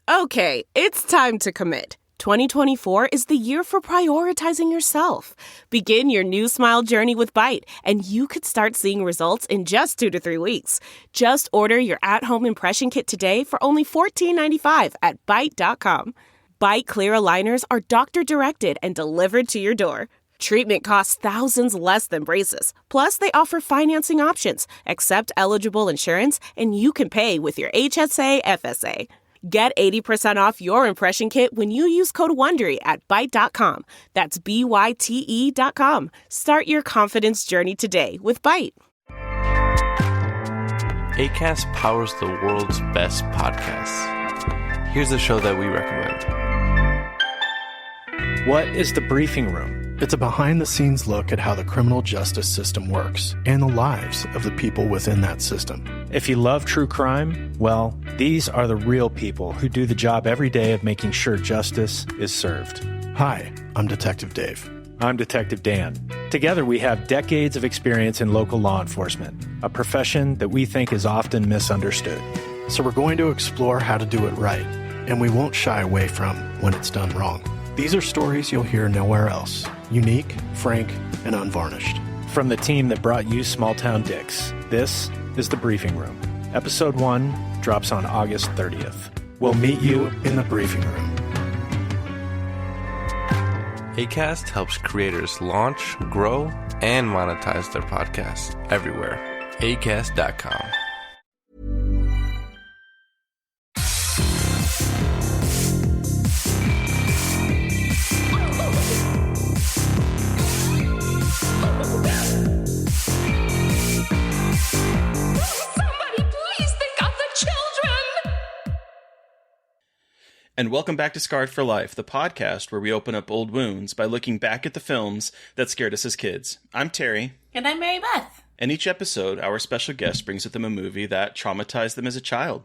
Okay, it's time to commit. 2024 is the year for prioritizing yourself. Begin your new smile journey with Byte, and you could start seeing results in just 2 to 3 weeks. Just order your at-home impression kit today for only $14.95 at Byte.com. Byte Clear aligners are doctor-directed and delivered to your door. Treatment costs thousands less than braces. Plus, they offer financing options, accept eligible insurance, and you can pay with your HSA FSA. Get 80% off your impression kit when you use code WONDERY at Byte.com. That's BYTE.com. Start your confidence journey today with Byte. Acast powers the world's best podcasts. Here's a show that we recommend. What is The Briefing Room? It's a behind-the-scenes look at how the criminal justice system works and the lives of the people within that system. If you love true crime, well, these are the real people who do the job every day of making sure justice is served. Hi, I'm Detective Dave. I'm Detective Dan. Together we have decades of experience in local law enforcement, a profession that we think is often misunderstood. So we're going to explore how to do it right, and we won't shy away from when it's done wrong. These are stories you'll hear nowhere else. Unique, frank, and unvarnished. From the team that brought you Small Town Dicks, this is The Briefing Room. Episode 1 drops on August 30th. We'll meet you in the briefing room. Acast helps creators launch, grow, and monetize their podcasts everywhere. Acast.com. And welcome back to Scarred for Life, the podcast where we open up old wounds by looking back at the films that scared us as kids. I'm Terry. And I'm Mary Beth. And each episode, our special guest brings with them a movie that traumatized them as a child.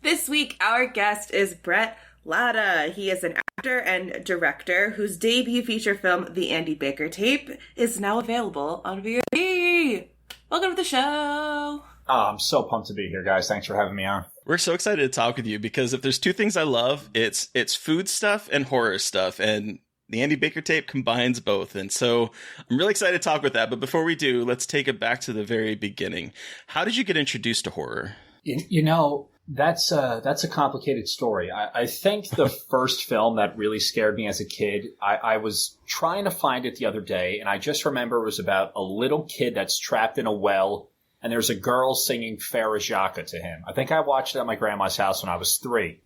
This week, our guest is Bret Lada. He is an actor and director whose debut feature film, The Andy Baker Tape, is now available on VOD. Welcome to the show. Oh, I'm so pumped to be here, guys. Thanks for having me on. We're so excited to talk with you because if there's two things I love, it's food stuff and horror stuff. And the Andy Baker Tape combines both. And so I'm really excited to talk with that. But before we do, let's take it back to the very beginning. How did you get introduced to horror? You know, that's a complicated story. I think the first film that really scared me as a kid, I was trying to find it the other day. And I just remember it was about a little kid that's trapped in a well. And there's a girl singing Farajaka to him. I think I watched it at my grandma's house when I was 3.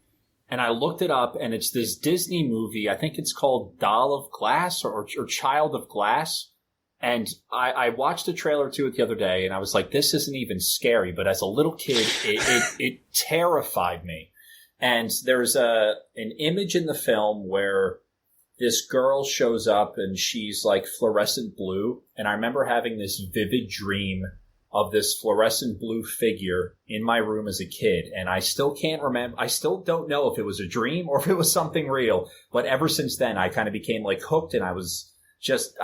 And I looked it up, and it's this Disney movie. I think it's called Doll of Glass or Child of Glass. And I watched the trailer to it the other day, and I was like, this isn't even scary. But as a little kid, it terrified me. And there's an image in the film where this girl shows up, and she's like fluorescent blue. And I remember having this vivid dream of this fluorescent blue figure in my room as a kid. And I still can't remember. I still don't know if it was a dream or if it was something real. But ever since then, I kind of became like hooked, and I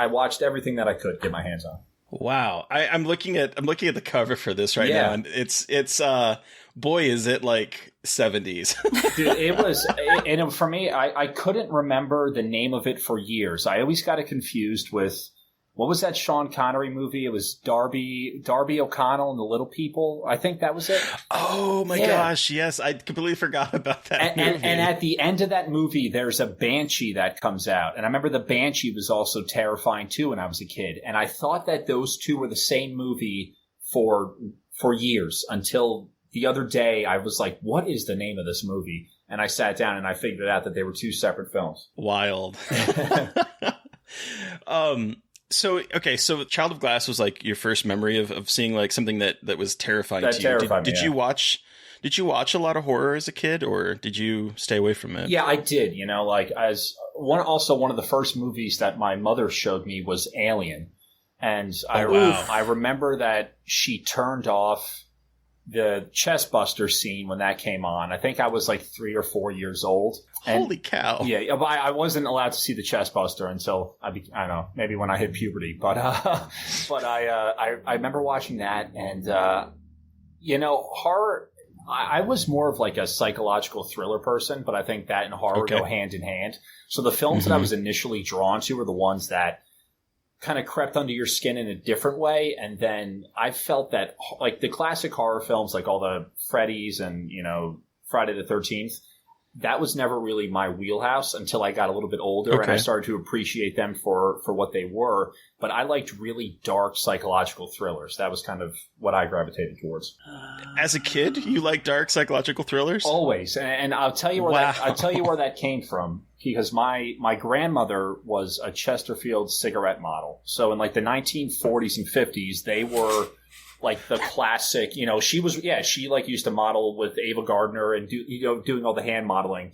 watched everything that I could get my hands on. Wow. I'm looking at the cover for this right now, and it's boy, is it like 70s. Dude, it was, and for me, I couldn't remember the name of it for years. I always got it confused with, what was that Sean Connery movie? It was Darby O'Connell and the Little People. I think that was it. Oh my gosh, yes. I completely forgot about that movie. And at the end of that movie, there's a banshee that comes out. And I remember the banshee was also terrifying too when I was a kid. And I thought that those two were the same movie for years until the other day I was like, what is the name of this movie? And I sat down and I figured out that they were two separate films. Wild. So Child of Glass was like your first memory of seeing like something that was terrifying to you. Terrified me, Did you watch a lot of horror as a kid, or did you stay away from it? Yeah, I did. You know, like one of the first movies that my mother showed me was Alien. And I remember that she turned off the chest buster scene when that came on. I think I was like 3 or 4 years old. Holy cow. Yeah, but I wasn't allowed to see the chest buster until I don't know, maybe when I hit puberty. But I remember watching that, and you know, horror. I was more of like a psychological thriller person, but I think that and horror go hand in hand. So the films that I was initially drawn to were the ones that kind of crept under your skin in a different way. And then I felt that like the classic horror films, like all the Freddy's and, Friday the 13th, that was never really my wheelhouse until I got a little bit older and I started to appreciate them for what they were. But I liked really dark psychological thrillers. That was kind of what I gravitated towards. As a kid, you like dark psychological thrillers? Always. And I'll tell you where that came from, because my grandmother was a Chesterfield cigarette model. So in like the 1940s and 50s, they were like the classic, she used to model with Ava Gardner and doing all the hand modeling.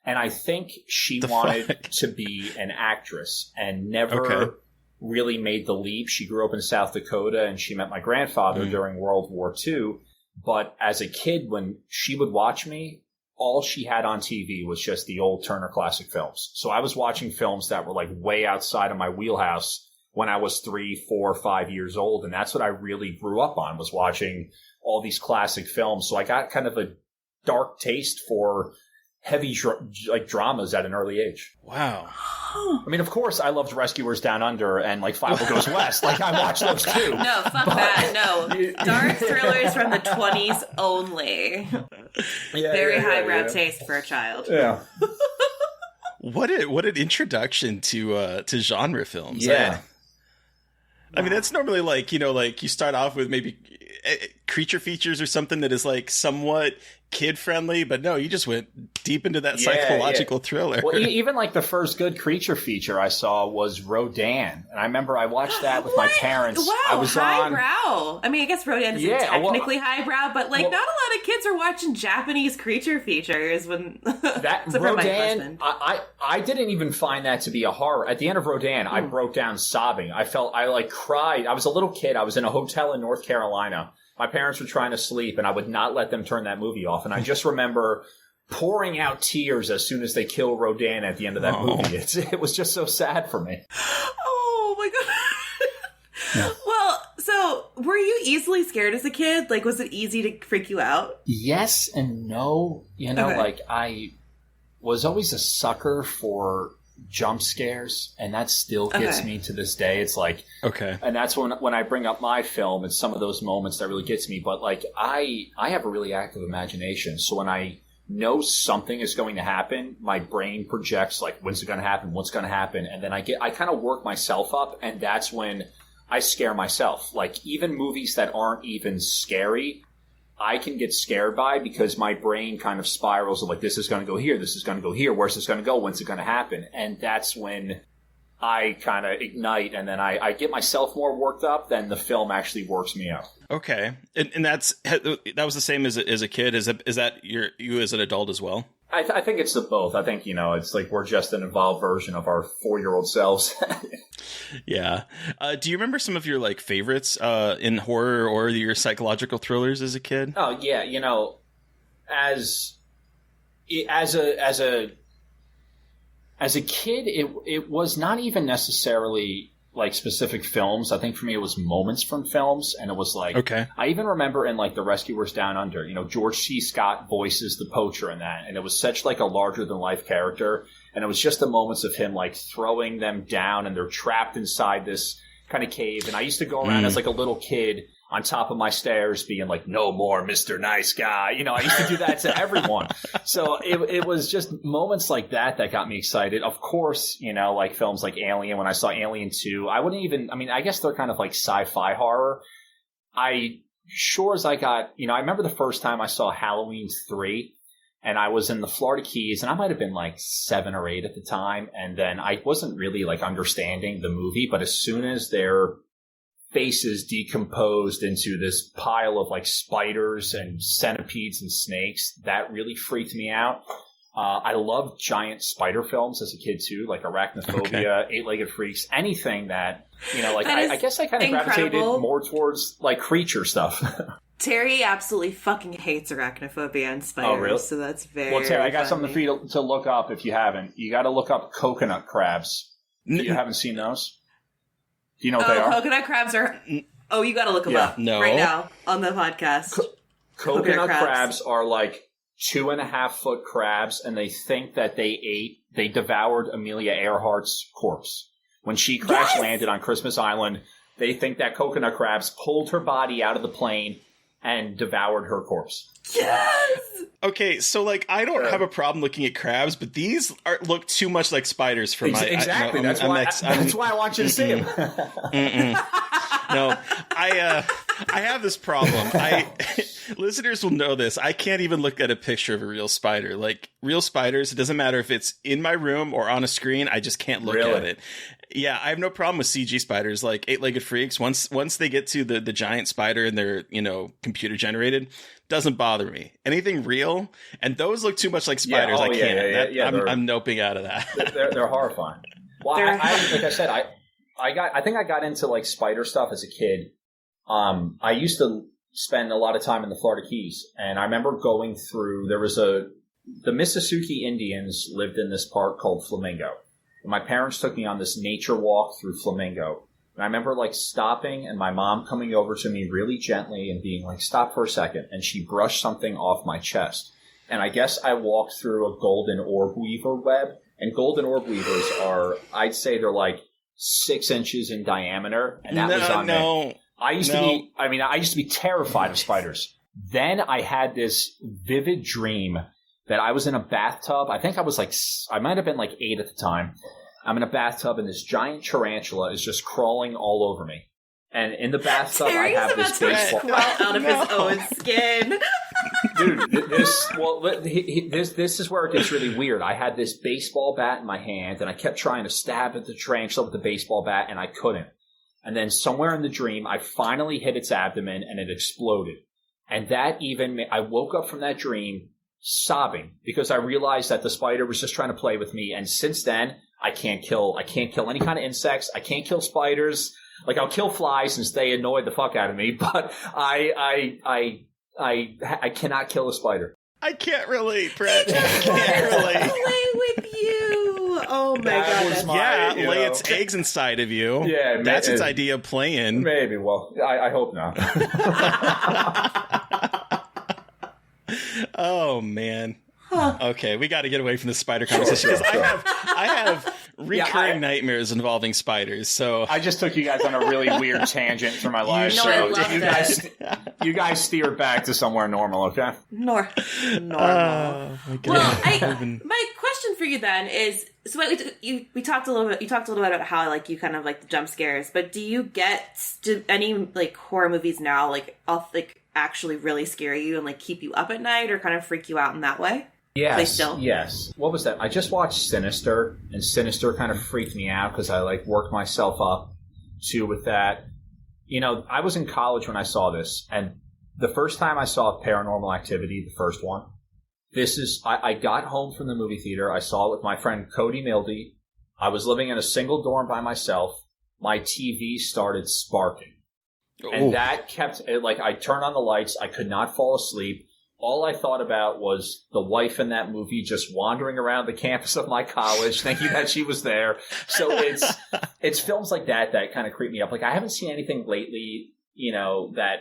And I think she wanted to be an actress and never really made the leap. She grew up in South Dakota and she met my grandfather during World War II. But as a kid, when she would watch me, all she had on TV was just the old Turner Classic films. So I was watching films that were like way outside of my wheelhouse when I was 3, 4, 5 years old. And that's what I really grew up on, was watching all these classic films. So I got kind of a dark taste for heavy dramas at an early age. Wow. I mean, of course, I loved Rescuers Down Under and like Five Goes West. Like I watched those too. No, fuck that. No. Dark thrillers from the 20s only. Very highbrow taste for a child. Yeah. What an introduction to genre films. Yeah. I mean, that's normally like, like you start off with maybe creature features or something that is like somewhat kid friendly, but no, you just went deep into that psychological thriller. Well, even like the first good creature feature I saw was Rodan, and I remember I watched that with my parents. Wow, I was highbrow. I mean, I guess Rodan isn't technically highbrow, but like not a lot of kids are watching Japanese creature features when that Rodan. I didn't even find that to be a horror. At the end of Rodan, I broke down sobbing. I like cried. I was a little kid. I was in a hotel in North Carolina. My parents were trying to sleep, and I would not let them turn that movie off. And I just remember pouring out tears as soon as they kill Rodan at the end of that movie. It was just so sad for me. Oh, my God. Yeah. Well, so were you easily scared as a kid? Like, was it easy to freak you out? Yes and no. Like, I was always a sucker for jump scares, and that still gets me to this day. It's like, and that's when I bring up my film, it's some of those moments that really gets me. But like, I have a really active imagination, so when I know something is going to happen, my brain projects like, what's going to happen, and then I kind of work myself up, and that's when I scare myself. Like, even movies that aren't even scary, I can get scared by, because my brain kind of spirals of like, this is going to go here, this is going to go here, where's this going to go, when's it going to happen? And that's when I kind of ignite, and then I get myself more worked up, then the film actually works me out. Okay. And that was the same as a kid. Is that you as an adult as well? I think it's the both. I think, it's like we're just an evolved version of our 4-year-old selves. Yeah. Do you remember some of your like favorites in horror or your psychological thrillers as a kid? Oh yeah, as a kid, it was not even necessarily like specific films. I think for me it was moments from films, and it was like, I even remember in like The Rescuers Down Under, George C. Scott voices the poacher in that, and it was such like a larger than life character, and it was just the moments of him like throwing them down, and they're trapped inside this kind of cave, and I used to go around as like a little kid on top of my stairs being like, no more Mr. Nice Guy. I used to do that to everyone. So it was just moments like that got me excited. Of course, like films like Alien. When I saw Alien 2, I guess they're kind of like sci-fi horror. I remember the first time I saw Halloween 3, and I was in the Florida Keys, and I might have been like 7 or 8 at the time. And then I wasn't really like understanding the movie, but as soon as their faces decomposed into this pile of like spiders and centipedes and snakes, that really freaked me out. I loved giant spider films as a kid too, like Arachnophobia, Eight-Legged Freaks, anything that, like I guess I kind of gravitated more towards like creature stuff. Terry absolutely fucking hates arachnophobia and spiders. Oh, really? So that's very Well, Terry, I got funny. something for you to look up if you haven't. You got to look up coconut crabs. You haven't seen those? Do you know what they are? Coconut crabs are... Oh, you got to look them up right now on the podcast. Coconut crabs are like 2.5 foot crabs, and they think that they devoured Amelia Earhart's corpse. When she crash landed on Christmas Island, they think that coconut crabs pulled her body out of the plane and devoured her corpse. Yes! Okay, so like I don't have a problem looking at crabs, but these look too much like spiders for my... Exactly, that's why I want you to see them. No, I have this problem. Listeners will know this. I can't even look at a picture of a real spider. Like real spiders, it doesn't matter if it's in my room or on a screen. I just can't look at it. Yeah, I have no problem with CG spiders, like eight-legged freaks. Once they get to the giant spider and they're computer generated, doesn't bother me. Anything real, and those look too much like spiders. I can't. I'm noping out of that. They're horrifying. Well, like I said, I think I got into like spider stuff as a kid. I used to spend a lot of time in the Florida Keys, and I remember going through. The Mississauga Indians lived in this park called Flamingo. And my parents took me on this nature walk through Flamingo. And I remember like stopping and my mom coming over to me really gently and being like, stop for a second. And she brushed something off my chest. And I guess I walked through a golden orb weaver web. And golden orb weavers are, I'd say they're like 6 inches in diameter. And that was on me. I used to be terrified of spiders. Then I had this vivid dream that I was in a bathtub. I think I might have been like 8 at the time. I'm in a bathtub and this giant tarantula is just crawling all over me. And in the bathtub, I have this baseball. Crawl out of his own skin. Dude, this is where it gets really weird. I had this baseball bat in my hand and I kept trying to stab at the tarantula with the baseball bat and I couldn't. And then somewhere in the dream, I finally hit its abdomen and it exploded. And I woke up from that dream sobbing because I realized that the spider was just trying to play with me. And since then, I can't kill any kind of insects. I can't kill spiders. Like I'll kill flies since they annoy the fuck out of me, but I cannot kill a spider. I can't relate, Brett. I can't relate. Play with you. Oh my god. Lay its eggs inside of you. Yeah, that's its idea of playing. Maybe. Well, I hope not. Oh man. Okay, we got to get away from the spider conversation because I have recurring nightmares involving spiders. So I just took you guys on a really weird tangent through my life. You guys steer back to somewhere normal, okay? Normal. Oh, my God. Well, my question for you then is: so we talked a little bit. You talked a little bit about how like you kind of like the jump scares, but do any like horror movies now like actually really scare you and like keep you up at night or kind of freak you out in that way? Yes. What was that? I just watched Sinister, and Sinister kind of freaked me out because I like worked myself up too with that. I was in college when I saw this, and the first time I saw Paranormal Activity, the first one, I got home from the movie theater. I saw it with my friend Cody Mildy. I was living in a single dorm by myself. My TV started sparking. And that kept, I turned on the lights. I could not fall asleep. All I thought about was the wife in that movie just wandering around the campus of my college, thinking that she was there. So it's films like that kind of creep me up. Like, I haven't seen anything lately, that...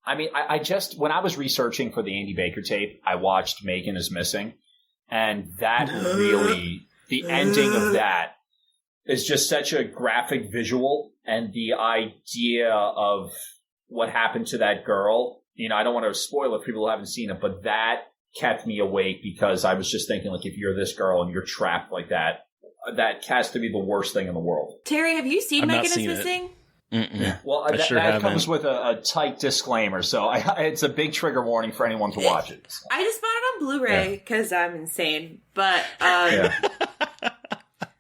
I mean, I just... When I was researching for the Andy Baker tape, I watched Megan is Missing. And that really... The ending of that is just such a graphic visual. And the idea of what happened to that girl... I don't want to spoil it for people who haven't seen it, but that kept me awake because I was just thinking, like, if you're this girl and you're trapped like that, that has to be the worst thing in the world. Terry, have you seen Megan is Missing? Mm-mm. Well, that comes with a tight disclaimer, so it's a big trigger warning for anyone to watch it. I just bought it on Blu-ray because I'm insane, but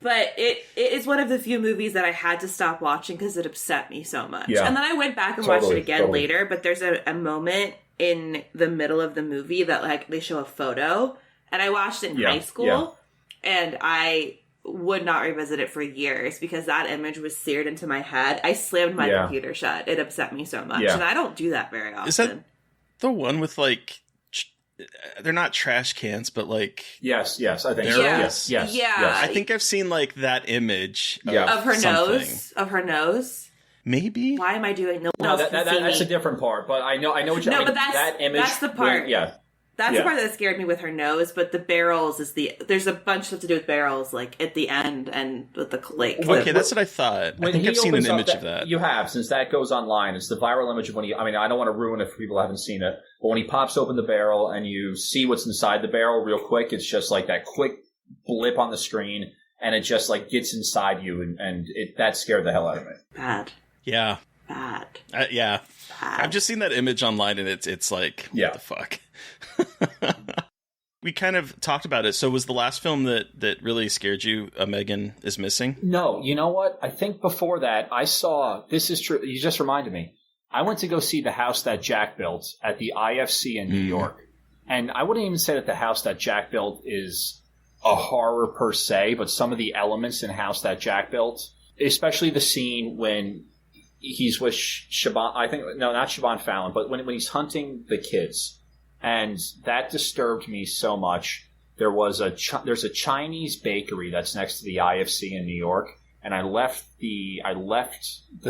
but it is one of the few movies that I had to stop watching because it upset me so much. Yeah. And then I went back and watched it again later, but there's a moment in the middle of the movie that like they show a photo, and I watched it in high school, and I would not revisit it for years because that image was seared into my head. I slammed my computer shut. It upset me so much, and I don't do that very often. Is that the one with like... They're not trash cans, but like... Yes, I think so. Yes. I think I've seen like that image of her nose. Of her nose. Maybe. Why am I doing no? No, that's a different part. But I know what you. No, I mean, but that image. that's the part. That's the part that scared me with her nose. But the barrels there's a bunch of stuff to do with barrels, like at the end and with the lake. Okay, that's what I thought. I think I've seen an image of that. You have, since that goes online. It's the viral image of when I mean, I don't want to ruin it for people who haven't seen it, but when he pops open the barrel and you see what's inside the barrel real quick, it's just like that quick blip on the screen, and it just like gets inside you, and that scared the hell out of me. Bad. Yeah. Bad. Yeah. Bad. I've just seen that image online, and it's like, what the fuck? We kind of talked about it. So was the last film that really scared you, Megan is Missing? No, you know what? I think before that, I saw, this is true, you just reminded me. I went to go see The House That Jack Built at the IFC in New York. And I wouldn't even say that The House That Jack Built is a horror per se, but some of the elements in House That Jack Built, especially the scene when he's with not Siobhan Fallon, but when he's hunting the kids. And that disturbed me so much. There's a Chinese bakery that's next to the IFC in New York, and I left the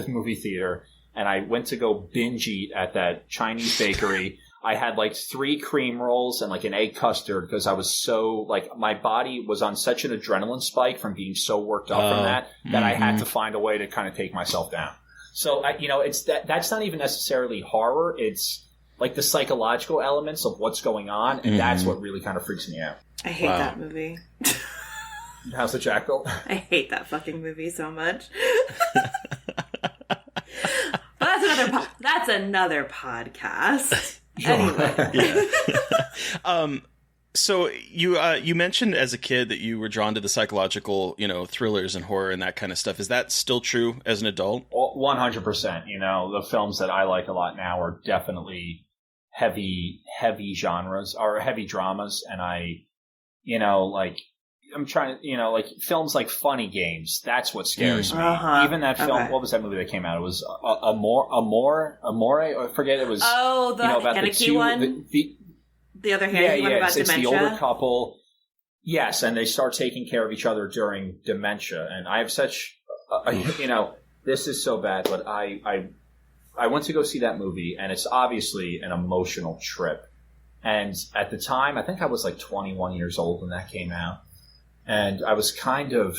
movie theater and I went to go binge eat at that Chinese bakery. I had like 3 cream rolls and like an egg custard because I was so my body was on such an adrenaline spike from being so worked up from that I had to find a way to kind of take myself down. So it's that's not even necessarily horror. It's like the psychological elements of what's going on, and that's what really kind of freaks me out. I hate that movie. House that Jack Built? I hate that fucking movie so much. But that's another podcast. Anyway. So you mentioned as a kid that you were drawn to the psychological, thrillers and horror and that kind of stuff. Is that still true as an adult? 100%. The films that I like a lot now are definitely heavy genres or heavy dramas. And I'm trying to, films like Funny Games. That's what scares me. Even that film, what was that movie that came out? It was Amore. I forget. It was, the about the two, one? The other hand, about it's dementia. the older couple. Yes, and they start taking care of each other during dementia. And I have such, this is so bad, but I went to go see that movie, and it's obviously an emotional trip. And at the time, I think I was like 21 years old when that came out. And I was kind of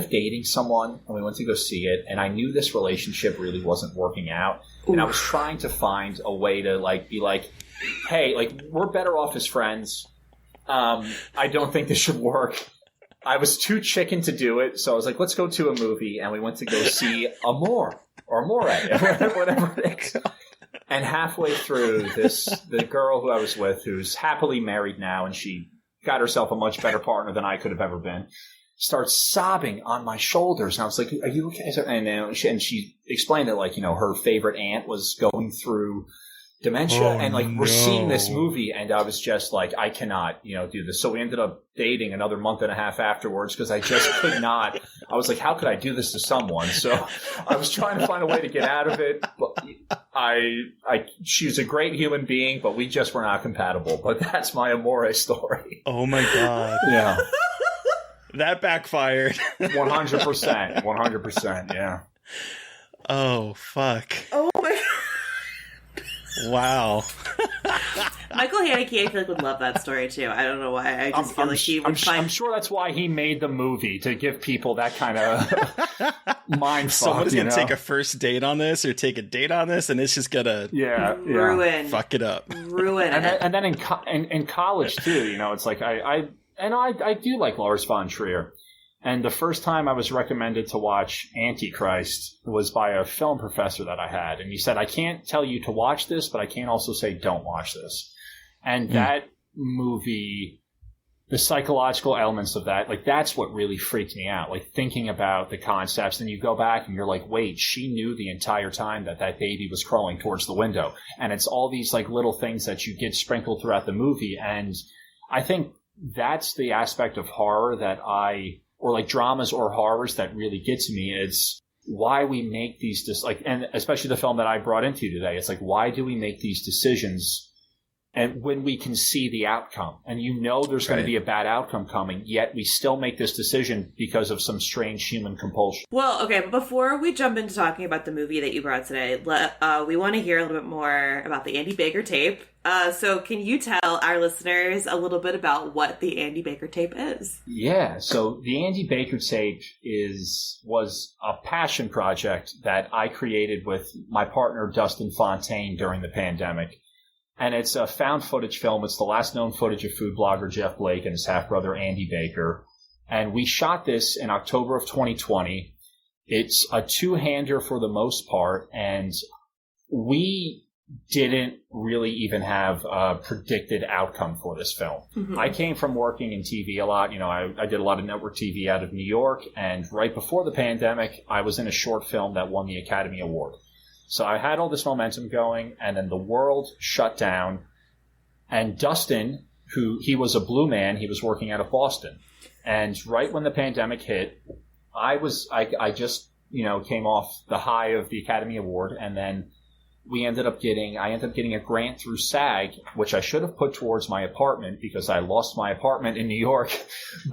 dating someone, and we went to go see it, and I knew this relationship really wasn't working out. And I was trying to find a way to be like, hey, we're better off as friends. I don't think this should work. I was too chicken to do it, so I was like, let's go to a movie, and we went to go see Amore, whatever it is. And halfway through, the girl who I was with, who's happily married now, and she got herself a much better partner than I could have ever been, starts sobbing on my shoulders. And I was like, are you okay? And she explained that, her favorite aunt was going through dementia, and we're seeing this movie, and I was just like, I cannot, do this. So we ended up dating another month and a half afterwards because I just could not. I was like, how could I do this to someone? So I was trying to find a way to get out of it, but she was a great human being, but we just were not compatible. But that's my Amore story. Oh my god! Yeah, that backfired. 100%. Yeah. Oh fuck. Oh my god. Wow. Michael Haneke, I feel like, would love that story too. I don't know why. I just feel like he would find. I'm sure that's why he made the movie, to give people that kind of mind fuck. Someone's going to take a first date on this or take a date on this, and it's just going to ruin. Fuck it up. Ruin it. And then in college too, it's like I do like Lars von Trier. And the first time I was recommended to watch Antichrist was by a film professor that I had. And he said, I can't tell you to watch this, but I can't also say don't watch this. And that movie, the psychological elements of that, that's what really freaked me out. Thinking about the concepts, and you go back and you're like, wait, she knew the entire time that baby was crawling towards the window. And it's all these little things that you get sprinkled throughout the movie. And I think that's the aspect of horror that or dramas or horrors that really get to me. It's why we make these and especially the film that I brought into today. It's why do we make these decisions And when we can see the outcome, and there's going to be a bad outcome coming, yet we still make this decision because of some strange human compulsion. Well, okay, but before we jump into talking about the movie that you brought today, we want to hear a little bit more about the Andy Baker tape. So can you tell our listeners a little bit about what the Andy Baker tape is? Yeah, so the Andy Baker tape was a passion project that I created with my partner Dustin Fontaine during the pandemic. And it's a found footage film. It's the last known footage of food blogger Jeff Blake and his half-brother Andy Baker. And we shot this in October of 2020. It's a two-hander for the most part, and we didn't really even have a predicted outcome for this film. Mm-hmm. I came from working in TV a lot. I did a lot of network TV out of New York, and right before the pandemic, I was in a short film that won the Academy Award. So I had all this momentum going, and then the world shut down. And Dustin, he was a blue man, he was working out of Boston. And right when the pandemic hit, I just came off the high of the Academy Award, and then I ended up getting a grant through SAG, which I should have put towards my apartment because I lost my apartment in New York.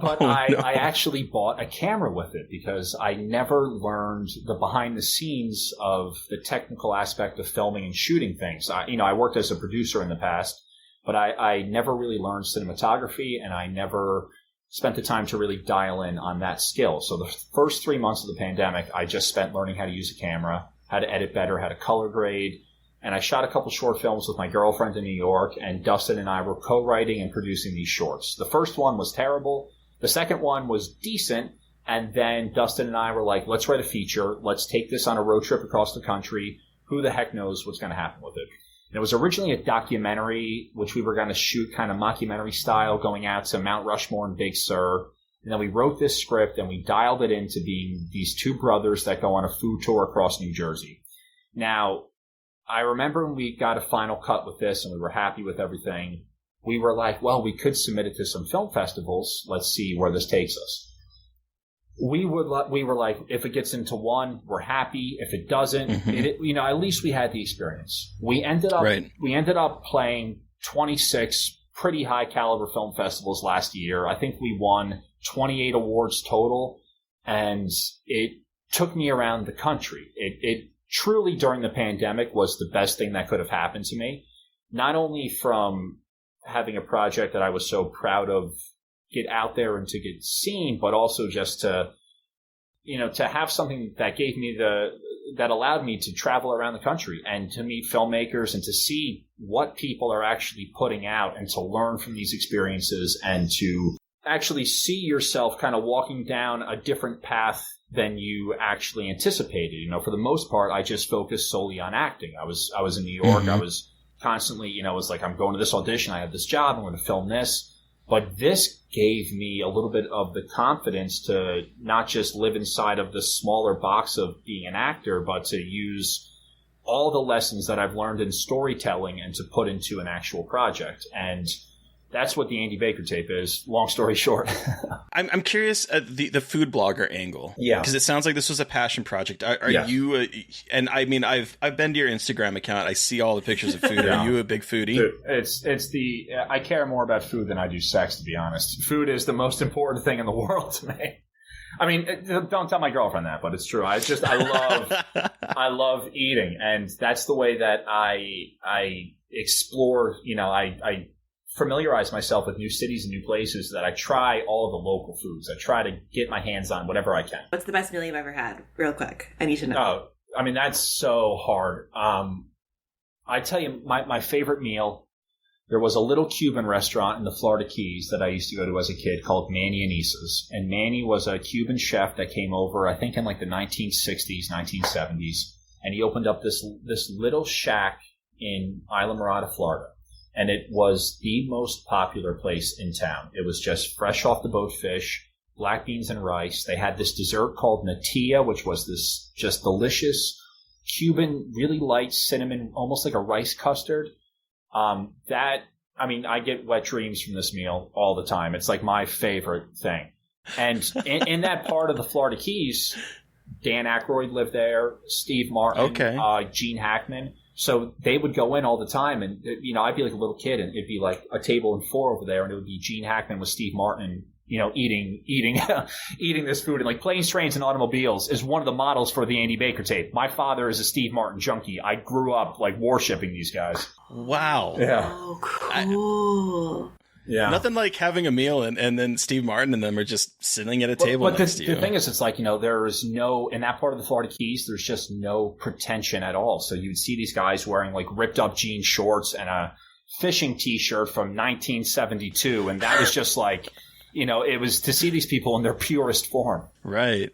But I actually bought a camera with it because I never learned the behind the scenes of the technical aspect of filming and shooting things. I worked as a producer in the past, but I never really learned cinematography, and I never spent the time to really dial in on that skill. So the first 3 months of the pandemic, I just spent learning how to use a camera, how to edit better, how to color grade. And I shot a couple short films with my girlfriend in New York, and Dustin and I were co-writing and producing these shorts. The first one was terrible. The second one was decent. And then Dustin and I were like, let's write a feature. Let's take this on a road trip across the country. Who the heck knows what's going to happen with it? And it was originally a documentary, which we were going to shoot kind of mockumentary style, going out to Mount Rushmore and Big Sur. And then we wrote this script, and we dialed it into being these two brothers that go on a food tour across New Jersey. Now, I remember when we got a final cut with this and we were happy with everything, we were like, well, we could submit it to some film festivals. Let's see where this takes us. We were like, if it gets into one, we're happy. If it doesn't, at least we had the experience. We ended up playing 26 pretty high caliber film festivals last year. I think we won 28 awards total, and it took me around the country. It truly, during the pandemic, was the best thing that could have happened to me. Not only from having a project that I was so proud of get out there and to get seen, but also just to have something that gave me that allowed me to travel around the country and to meet filmmakers and to see what people are actually putting out and to learn from these experiences and to actually see yourself kind of walking down a different path than you actually anticipated. For the most part, I just focused solely on acting. I was in New York. I was constantly, it was like, I'm going to this audition. I have this job. I'm going to film this. But this gave me a little bit of the confidence to not just live inside of the smaller box of being an actor, but to use all the lessons that I've learned in storytelling and to put into an actual project. And that's what the Andy Baker tape is. Long story short. I'm curious the food blogger angle. Yeah, because it sounds like this was a passion project. Are you? And I mean, I've been to your Instagram account. I see all the pictures of food. Are you a big foodie? Dude, I care more about food than I do sex, to be honest. Food is the most important thing in the world to me. I mean, don't tell my girlfriend that, but it's true. I love eating, and that's the way that I explore. I familiarize myself with new cities and new places, that I try all of the local foods. I try to get my hands on whatever I can. What's the best meal you've ever had? Real quick. I need to know. Oh, I mean, that's so hard. I tell you, my favorite meal, there was a little Cuban restaurant in the Florida Keys that I used to go to as a kid called Manny and Isa's. And Manny was a Cuban chef that came over, I think in like the 1960s, 1970s. And he opened up this little shack in Isla Mirada, Florida. And it was the most popular place in town. It was just fresh off the boat fish, black beans and rice. They had this dessert called natilla, which was this just delicious Cuban, really light cinnamon, almost like a rice custard. I get wet dreams from this meal all the time. It's like my favorite thing. And in that part of the Florida Keys, Dan Aykroyd lived there, Steve Martin, Gene Hackman. So they would go in all the time, and I'd be like a little kid, and it'd be like a table and 4 over there, and it would be Gene Hackman with Steve Martin, eating eating this food. And like Planes, Trains, and Automobiles is one of the models for the Andy Baker tape. My father is a Steve Martin junkie. I grew up like worshiping these guys. Wow. Yeah. Oh, cool. Yeah. Nothing like having a meal and then Steve Martin and them are just sitting at a table next to you. The thing is, it's like, there is no, in that part of the Florida Keys, there's just no pretension at all. So you would see these guys wearing like ripped up jean shorts and a fishing t-shirt from 1972. And that was just like, it was to see these people in their purest form. Right.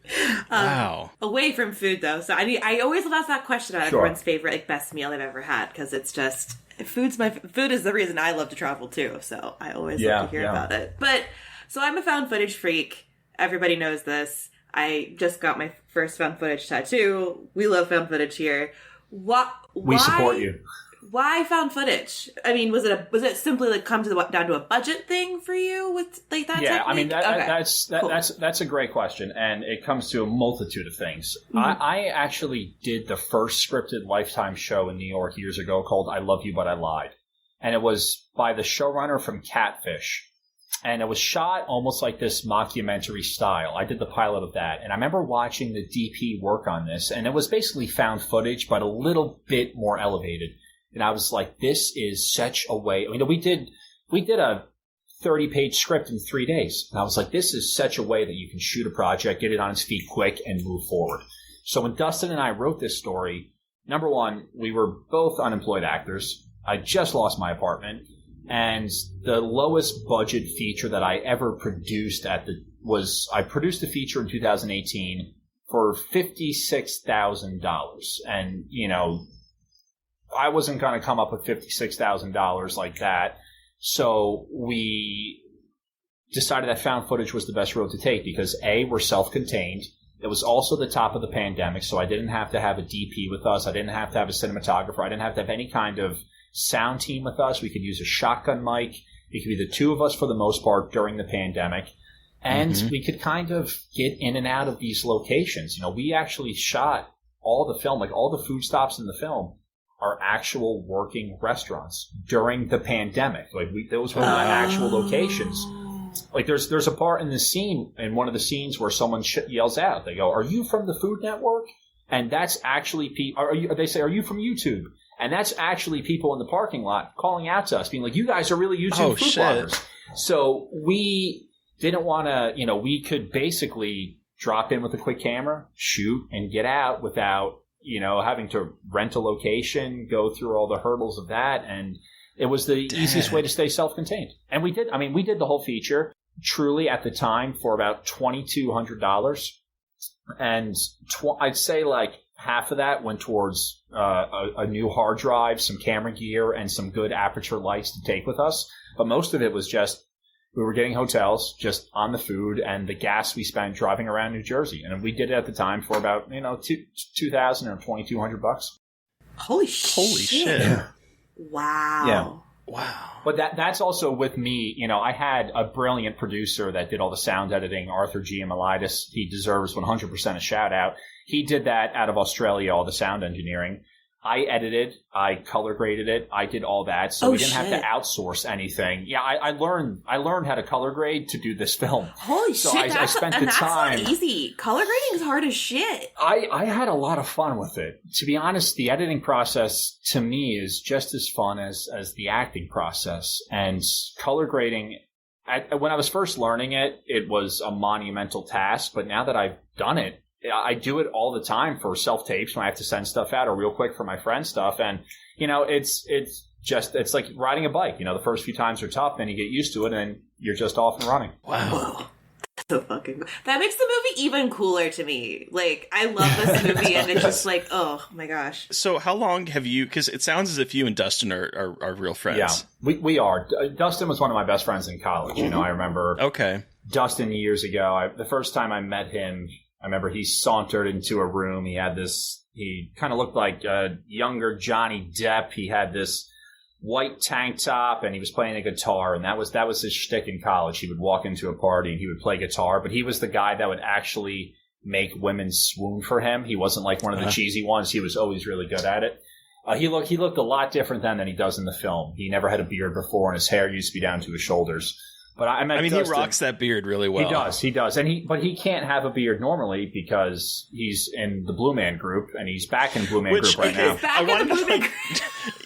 Wow. Away from food, though. So I always love that question about everyone's favorite, like, best meal they've ever had, because it's just... Food is the reason I love to travel too, so I always love to hear about it. But so I'm a found footage freak. Everybody knows this. I just got my first found footage tattoo. We love found footage here. We support you. Why found footage? I mean, was it simply like down to a budget thing for you with like that? Yeah, technique? That's a great question, and it comes to a multitude of things. Mm-hmm. I actually did the first scripted Lifetime show in New York years ago called "I Love You But I Lied," and it was by the showrunner from Catfish, and it was shot almost like this mockumentary style. I did the pilot of that, and I remember watching the DP work on this, and it was basically found footage, but a little bit more elevated. And I was like, this is such a way. I mean, we did a 30-page script in 3 days. And I was like, this is such a way that you can shoot a project, get it on its feet quick, and move forward. So when Dustin and I wrote this story, number one, we were both unemployed actors. I just lost my apartment. And the lowest budget feature that I ever produced I produced a feature in 2018 for $56,000. And, I wasn't going to come up with $56,000 like that. So we decided that found footage was the best road to take because A, we're self-contained. It was also the top of the pandemic, so I didn't have to have a DP with us. I didn't have to have a cinematographer. I didn't have to have any kind of sound team with us. We could use a shotgun mic. It could be the two of us for the most part during the pandemic. And we could kind of get in and out of these locations. We actually shot all the film, like all the food stops in the film are actual working restaurants during the pandemic. Like those were not actual locations. Like there's a part in the scene, in one of the scenes where someone yells out. They go, "Are you from the Food Network?" And that's actually they say, "Are you from YouTube?" And that's actually people in the parking lot calling out to us, being like, "You guys are really YouTube food bloggers." So we didn't want to, we could basically drop in with a quick camera, shoot, and get out without having to rent a location, go through all the hurdles of that. And it was the easiest way to stay self-contained. And we did the whole feature truly at the time for about $2,200. And I'd say like half of that went towards a new hard drive, some camera gear, and some good aperture lights to take with us. But most of it was just, we were getting hotels just on the food and the gas we spent driving around New Jersey. And we did it at the time for about, $2,000 or $2,200. Holy shit. Yeah. Wow. Yeah. Wow. But that's also with me. I had a brilliant producer that did all the sound editing, Arthur Giamelitis. He deserves 100% a shout out. He did that out of Australia, all the sound engineering. I edited, I color graded it, I did all that, so we didn't have to outsource anything. Yeah, I learned how to color grade to do this film. Holy so shit! I spent the time. That's not easy. Color grading is hard as shit. I had a lot of fun with it. To be honest, the editing process to me is just as fun as the acting process. And color grading, when I was first learning it, it was a monumental task. But now that I've done it, I do it all the time for self-tapes when I have to send stuff out or real quick for my friend's stuff. And, it's like riding a bike. The first few times are tough, then you get used to it and you're just off and running. Wow. So fucking cool. That makes the movie even cooler to me. Like, I love this movie and it's just like, oh my gosh. So how long have you, because it sounds as if you and Dustin are real friends. Yeah, we are. Dustin was one of my best friends in college. I remember Dustin years ago. The first time I met him, I remember he sauntered into a room. He kind of looked like younger Johnny Depp. He had this white tank top and he was playing a guitar, and that was his shtick in college. He would walk into a party and he would play guitar, but he was the guy that would actually make women swoon for him. He wasn't like one of the cheesy ones. He was always really good at it. He looked a lot different then than he does in the film. He never had a beard before, and his hair used to be down to his shoulders. But I mean, Dustin, he rocks that beard really well. He does, but he can't have a beard normally because he's in the Blue Man Group, and he's back in Blue Man Group right now. He's back in the Blue Man Group.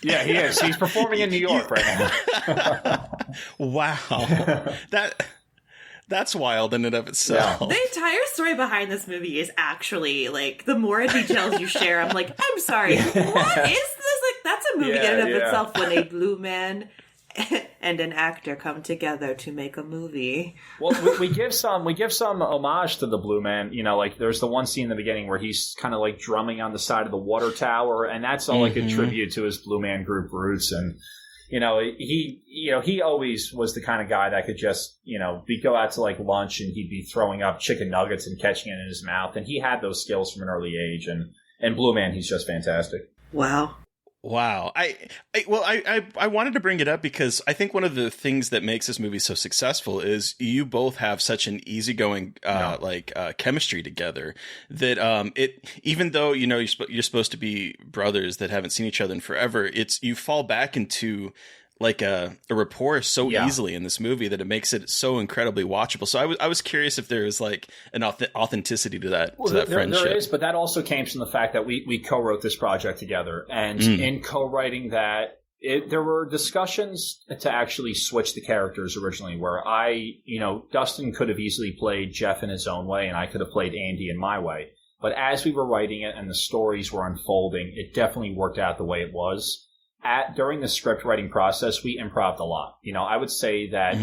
Yeah, he is. He's performing in New York right now. Wow, that's wild in and of itself. Yeah. The entire story behind this movie is actually, like, the more details you share, I'm like, I'm sorry, what is this? Like, that's a movie in and of itself when a blue man and an actor come together to make a movie. Well, we give some homage to the Blue Man. You know, like there's the one scene in the beginning where he's kind of like drumming on the side of the water tower, and that's all like a tribute to his Blue Man Group roots. And he always was the kind of guy that could just we'd go out to like lunch and he'd be throwing up chicken nuggets and catching it in his mouth, and he had those skills from an early age. And Blue Man, he's just fantastic. Wow. I wanted to bring it up because I think one of the things that makes this movie so successful is you both have such an easygoing chemistry together that it, even though you're supposed to be brothers that haven't seen each other in forever, you fall back into like a rapport so easily in this movie that it makes it so incredibly watchable. So I was curious if there was like an authenticity to that friendship. There is, but that also came from the fact that we co-wrote this project together, and in co-writing that, there were discussions to actually switch the characters originally. Where Dustin could have easily played Jeff in his own way, and I could have played Andy in my way. But as we were writing it and the stories were unfolding, it definitely worked out the way it was. During the script writing process, we improv'd a lot. I would say that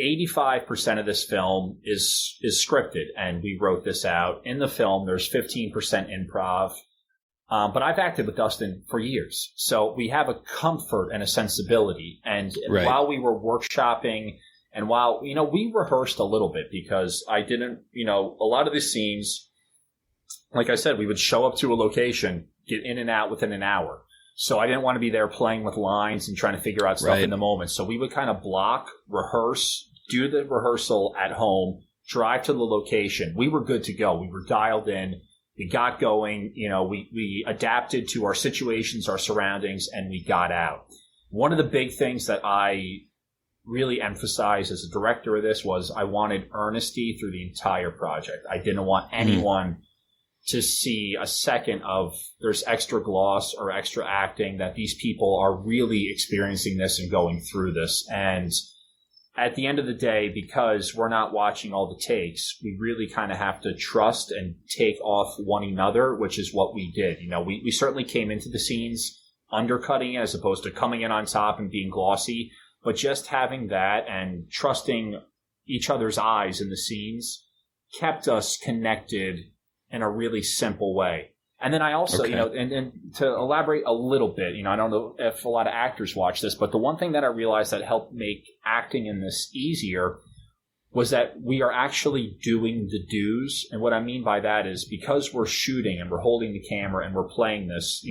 85% of this film is scripted, and we wrote this out. In the film, there's 15% improv. But I've acted with Dustin for years, so we have a comfort and a sensibility. And while we were workshopping, and while, we rehearsed a little bit because I didn't, a lot of the scenes, like I said, we would show up to a location, get in and out within an hour. So I didn't want to be there playing with lines and trying to figure out stuff in the moment. So we would kind of block, rehearse, do the rehearsal at home, drive to the location. We were good to go. We were dialed in. We got going. We adapted to our situations, our surroundings, and we got out. One of the big things that I really emphasized as a director of this was I wanted earnesty through the entire project. I didn't want anyone to see a second of there's extra gloss or extra acting, that these people are really experiencing this and going through this. And at the end of the day, because we're not watching all the takes, we really kind of have to trust and take off one another, which is what we did. We certainly came into the scenes undercutting it as opposed to coming in on top and being glossy, but just having that and trusting each other's eyes in the scenes kept us connected in a really simple way. And then I also, and to elaborate a little bit, I don't know if a lot of actors watch this, but the one thing that I realized that helped make acting in this easier was that we are actually doing the do's. And what I mean by that is because we're shooting and we're holding the camera and we're playing this,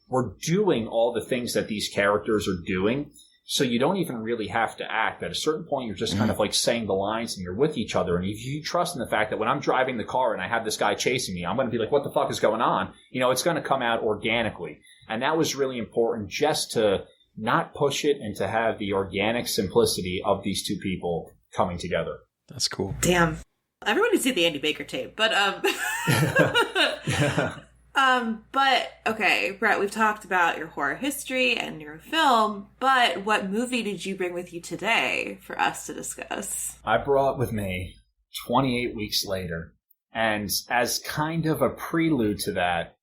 we're doing all the things that these characters are doing. So you don't even really have to act. At a certain point, you're just kind of like saying the lines and you're with each other. And if you trust in the fact that when I'm driving the car and I have this guy chasing me, I'm going to be like, what the fuck is going on? It's going to come out organically. And that was really important, just to not push it and to have the organic simplicity of these two people coming together. That's cool. Damn. Everyone needs to see the Andy Baker tape, but but okay, Bret, we've talked about your horror history and your film, but what movie did you bring with you today for us to discuss? I brought with me 28 Weeks Later, and as kind of a prelude to that,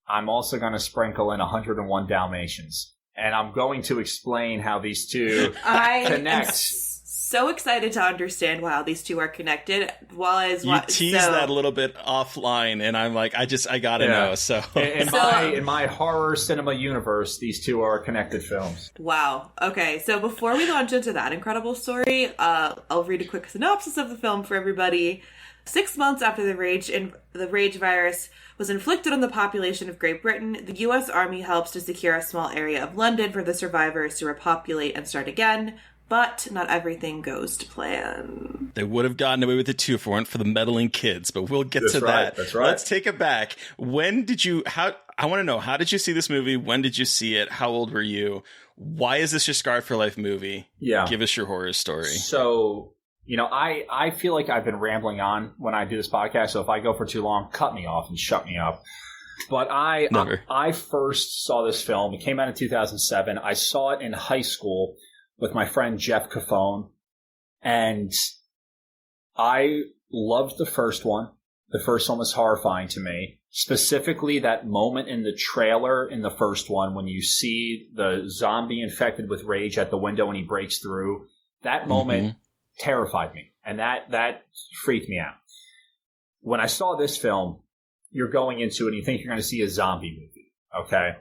I'm also going to sprinkle in 101 Dalmatians, and I'm going to explain how these two connect. So excited to understand how these two are connected. You teased that a little bit offline, and I'm like, I gotta know. So in my horror cinema universe, these two are connected films. Wow. Okay, so before we launch into that incredible story, I'll read a quick synopsis of the film for everybody. 6 months after the rage virus was inflicted on the population of Great Britain, the U.S. Army helps to secure a small area of London for the survivors to repopulate and start again. but not everything goes to plan. They would have gotten away with it too if it weren't for the meddling kids, but we'll get to that. That's right. Let's take it back. I want to know, how did you see this movie? When did you see it? How old were you? Why is this your Scarred for Life movie? Yeah. Give us your horror story. So, I feel like I've been rambling on when I do this podcast, so if I go for too long, cut me off and shut me up. But I first saw this film. It came out in 2007. I saw it in high school with my friend Jeff Cafone, and I loved the first one. The first one was horrifying to me. Specifically, that moment in the trailer in the first one when you see the zombie infected with rage at the window and he breaks through. That moment terrified me, and that freaked me out. When I saw this film, you're going into it and you think you're going to see a zombie movie, okay?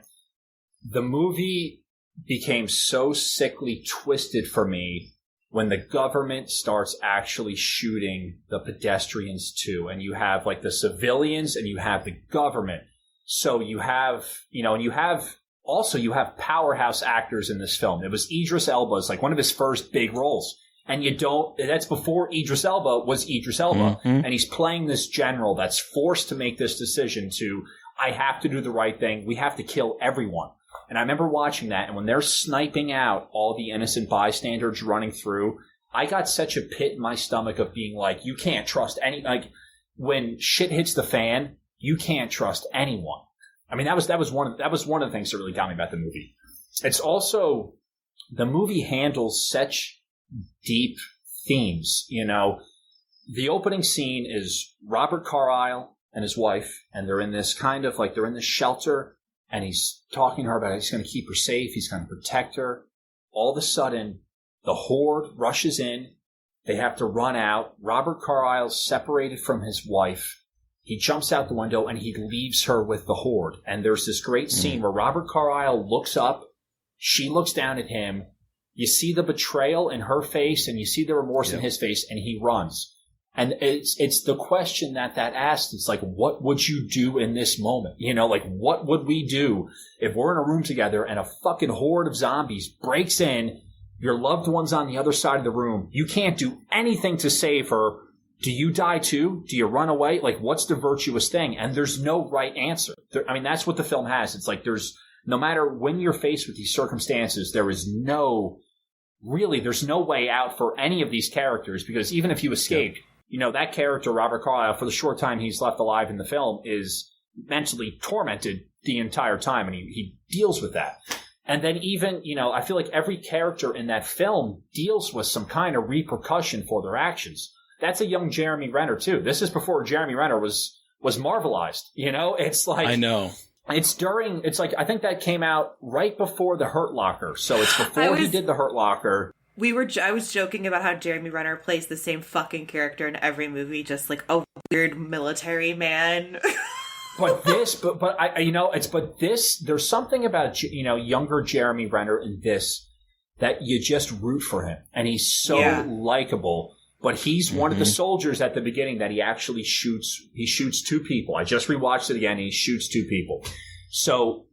The movie became so sickly twisted for me when the government starts actually shooting the pedestrians too. And you have like the civilians and you have the government. So you have, and you have powerhouse actors in this film. It was Idris Elba's like one of his first big roles. And that's before Idris Elba was Idris Elba. And he's playing this general that's forced to make this decision I have to do the right thing. We have to kill everyone. And I remember watching that, and when they're sniping out all the innocent bystanders running through, I got such a pit in my stomach of being like, you can't trust when shit hits the fan, you can't trust anyone. I mean, that was one of the things that really got me about the movie. It's also, the movie handles such deep themes, The opening scene is Robert Carlyle and his wife, and they're in this they're in this shelter, and he's talking to her about he's going to keep her safe, he's going to protect her. All of a sudden, the horde rushes in. They have to run out. Robert Carlyle's separated from his wife. He jumps out the window, and he leaves her with the horde. And there's this great scene where Robert Carlyle looks up. She looks down at him. You see the betrayal in her face, and you see the remorse in his face, and he runs. And it's the question that asks. It's like, what would you do in this moment? What would we do if we're in a room together and a fucking horde of zombies breaks in, your loved one's on the other side of the room, you can't do anything to save her. Do you die too? Do you run away? What's the virtuous thing? And there's no right answer. That's what the film has. It's like no matter when you're faced with these circumstances, there's no way out for any of these characters, because even if you escaped, that character, Robert Carlyle, for the short time he's left alive in the film, is mentally tormented the entire time, and he deals with that. And then even, I feel like every character in that film deals with some kind of repercussion for their actions. That's a young Jeremy Renner, too. This is before Jeremy Renner was marvelized. It's like... I know. I think that came out right before The Hurt Locker. So it's before he did The Hurt Locker. I was joking about how Jeremy Renner plays the same fucking character in every movie, just like a weird military man. There's something about, younger Jeremy Renner in this that you just root for him. And he's so likable. But he's one of the soldiers at the beginning that he actually shoots. He shoots two people. I just rewatched it again, and he shoots two people. So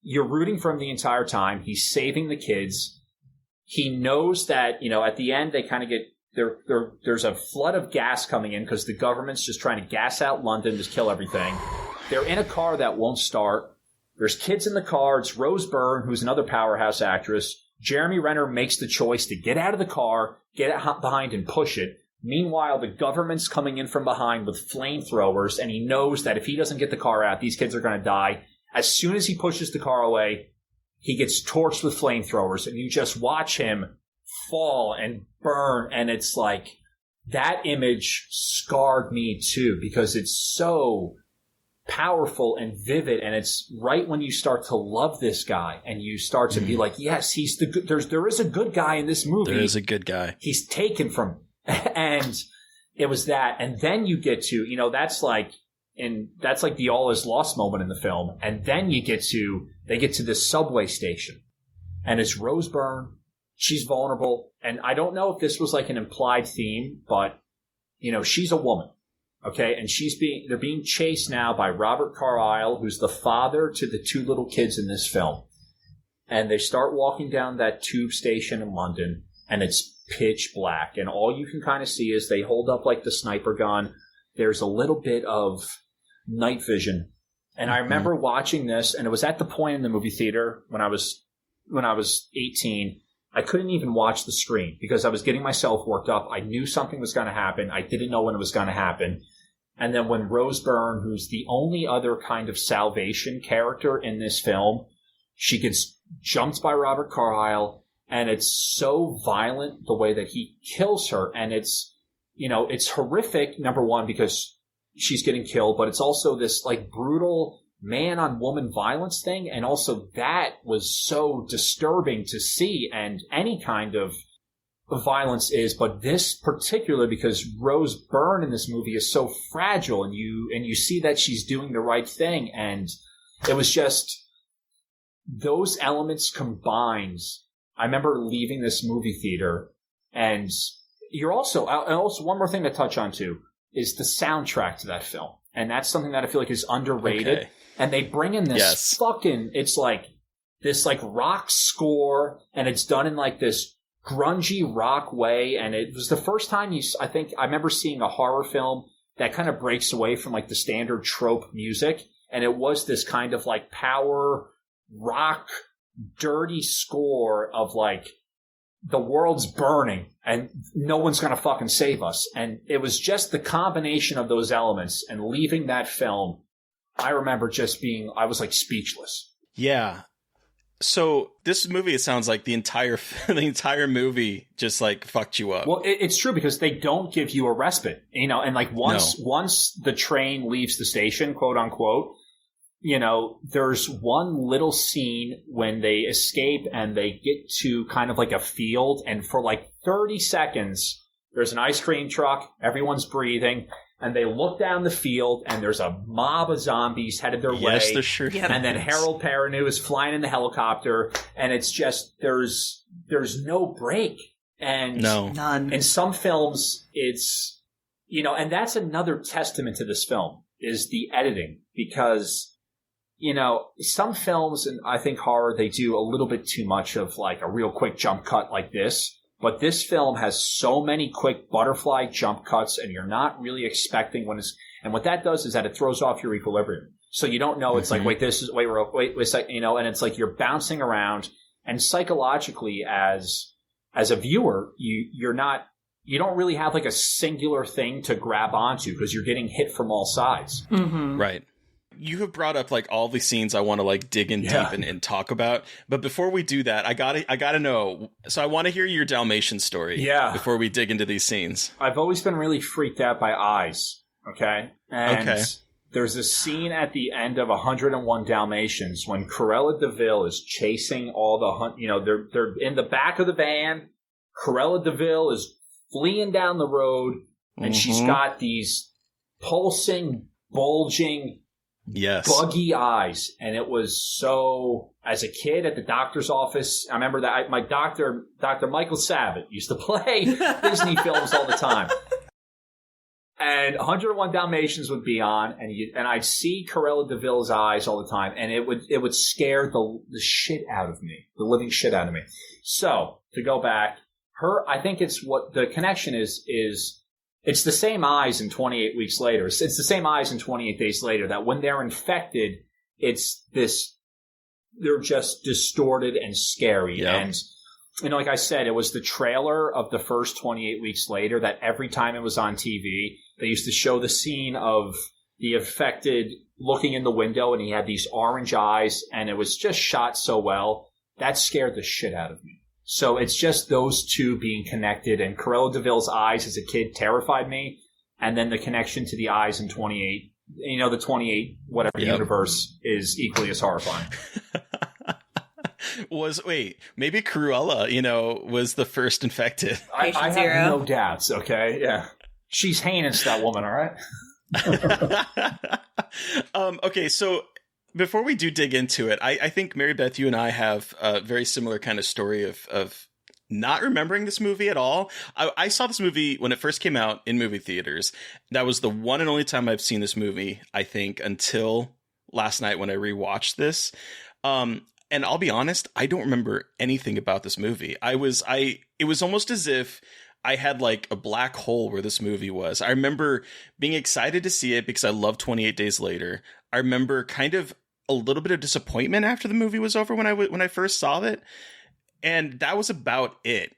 you're rooting for him the entire time. He's saving the kids. He knows that, at the end they kind of get there's a flood of gas coming in because the government's just trying to gas out London to kill everything. They're in a car that won't start. There's kids in the car. It's Rose Byrne, who's another powerhouse actress. Jeremy Renner makes the choice to get out of the car, get it behind and push it. Meanwhile, the government's coming in from behind with flamethrowers, and he knows that if he doesn't get the car out, these kids are going to die. As soon as he pushes the car away, he gets torched with flamethrowers, and you just watch him fall and burn, and it's like, that image scarred me too, because it's so powerful and vivid, and it's right when you start to love this guy, and you start to be like, yes, he's the good, there is a good guy in this movie. There is a good guy. He's taken from and it was that, and then you get to, that's like the all is lost moment in the film, and then they get to this subway station, and it's Rose Byrne. She's vulnerable, and I don't know if this was like an implied theme, but she's a woman, okay, and they're being chased now by Robert Carlyle, who's the father to the two little kids in this film, and they start walking down that tube station in London. and it's pitch black, and all you can kind of see is they hold up like the sniper gun. There's a little bit of night vision. And I remember watching this, and it was at the point in the movie theater when I was 18, I couldn't even watch the screen because I was getting myself worked up. I knew something was going to happen. I didn't know when it was going to happen. And then when Rose Byrne, who's the only other kind of salvation character in this film, she gets jumped by Robert Carlyle, and it's so violent the way that he kills her. And it's, you know, it's horrific, number one, because she's getting killed, but it's also this like brutal man on woman violence thing. And also that was so disturbing to see, and any kind of violence is, but this particular, because Rose Byrne in this movie is so fragile, and you see that she's doing the right thing. And it was just those elements combined. I remember leaving this movie theater, and also one more thing to touch on too is the soundtrack to that film. And that's something that I feel like is underrated. Okay. And they bring in this it's like this like rock score, and it's done in like this grungy rock way. And it was the first time I remember seeing a horror film that kind of breaks away from like the standard trope music. And it was this kind of like power rock, dirty score of like, the world's burning and no one's going to fucking save us. And it was just the combination of those elements, and leaving that film, I remember I was like speechless. Yeah. So this movie, it sounds like the entire movie just like fucked you up. Well, it's true, because they don't give you a respite, you know, and like once the train leaves the station, quote unquote, you know, there's one little scene when they escape and they get to kind of like a field, and for like 30 seconds, there's an ice cream truck, everyone's breathing, and they look down the field, and there's a mob of zombies headed their way. Yes, there sure is. And then Harold Perrineau is flying in the helicopter, and it's just, there's no break. And none. In some films, it's, you know, and that's another testament to this film, is the editing, because, you know, some films, and I think horror, they do a little bit too much of like a real quick jump cut like this. But this film has so many quick butterfly jump cuts, and you're not really expecting and what that does is that it throws off your equilibrium. So you don't know, it's like, wait, you know, and it's like you're bouncing around, and psychologically as a viewer, you don't really have like a singular thing to grab onto, because you're getting hit from all sides. Mm-hmm. Right. You have brought up like all the scenes I want to like dig in deep and talk about. But before we do that, I gotta know. So I want to hear your Dalmatian story. Yeah. Before we dig into these scenes. I've always been really freaked out by eyes. Okay. And there's a scene at the end of 101 Dalmatians when Cruella de Vil is chasing all the you know, they're in the back of the van. Cruella de Vil is fleeing down the road, and she's got these pulsing, bulging, buggy eyes. And it was so, as a kid at the doctor's office, I remember that my doctor, Dr. Michael Savitt, used to play Disney films all the time. And 101 Dalmatians would be on, and I'd see Cruella de Vil's eyes all the time, and it would scare the shit out of me, the living shit out of me. So, to go back, I think it's what the connection is it's the same eyes in 28 weeks later. It's the same eyes in 28 days later, that when they're infected, they're just distorted and scary. Yep. And, you know, like I said, it was the trailer of the first 28 weeks later that every time it was on TV, they used to show the scene of the infected looking in the window, and he had these orange eyes, and it was just shot so well. That scared the shit out of me. So it's just those two being connected, and Cruella de Vil's eyes as a kid terrified me, and then the connection to the eyes in 28, you know, the 28 whatever universe is equally as horrifying. Maybe Cruella, you know, was the first infected. I have no doubts, okay? Yeah. She's heinous, that woman, all right? Okay, so before we do dig into it, I think, Mary Beth, you and I have a very similar kind of story of not remembering this movie at all. I saw this movie when it first came out in movie theaters. That was the one and only time I've seen this movie, I think, until last night when I rewatched this. And I'll be honest, I don't remember anything about this movie. I it was almost as if I had like a black hole where this movie was. I remember being excited to see it because I love 28 Days Later. I remember kind of a little bit of disappointment after the movie was over when I first saw it. And that was about it.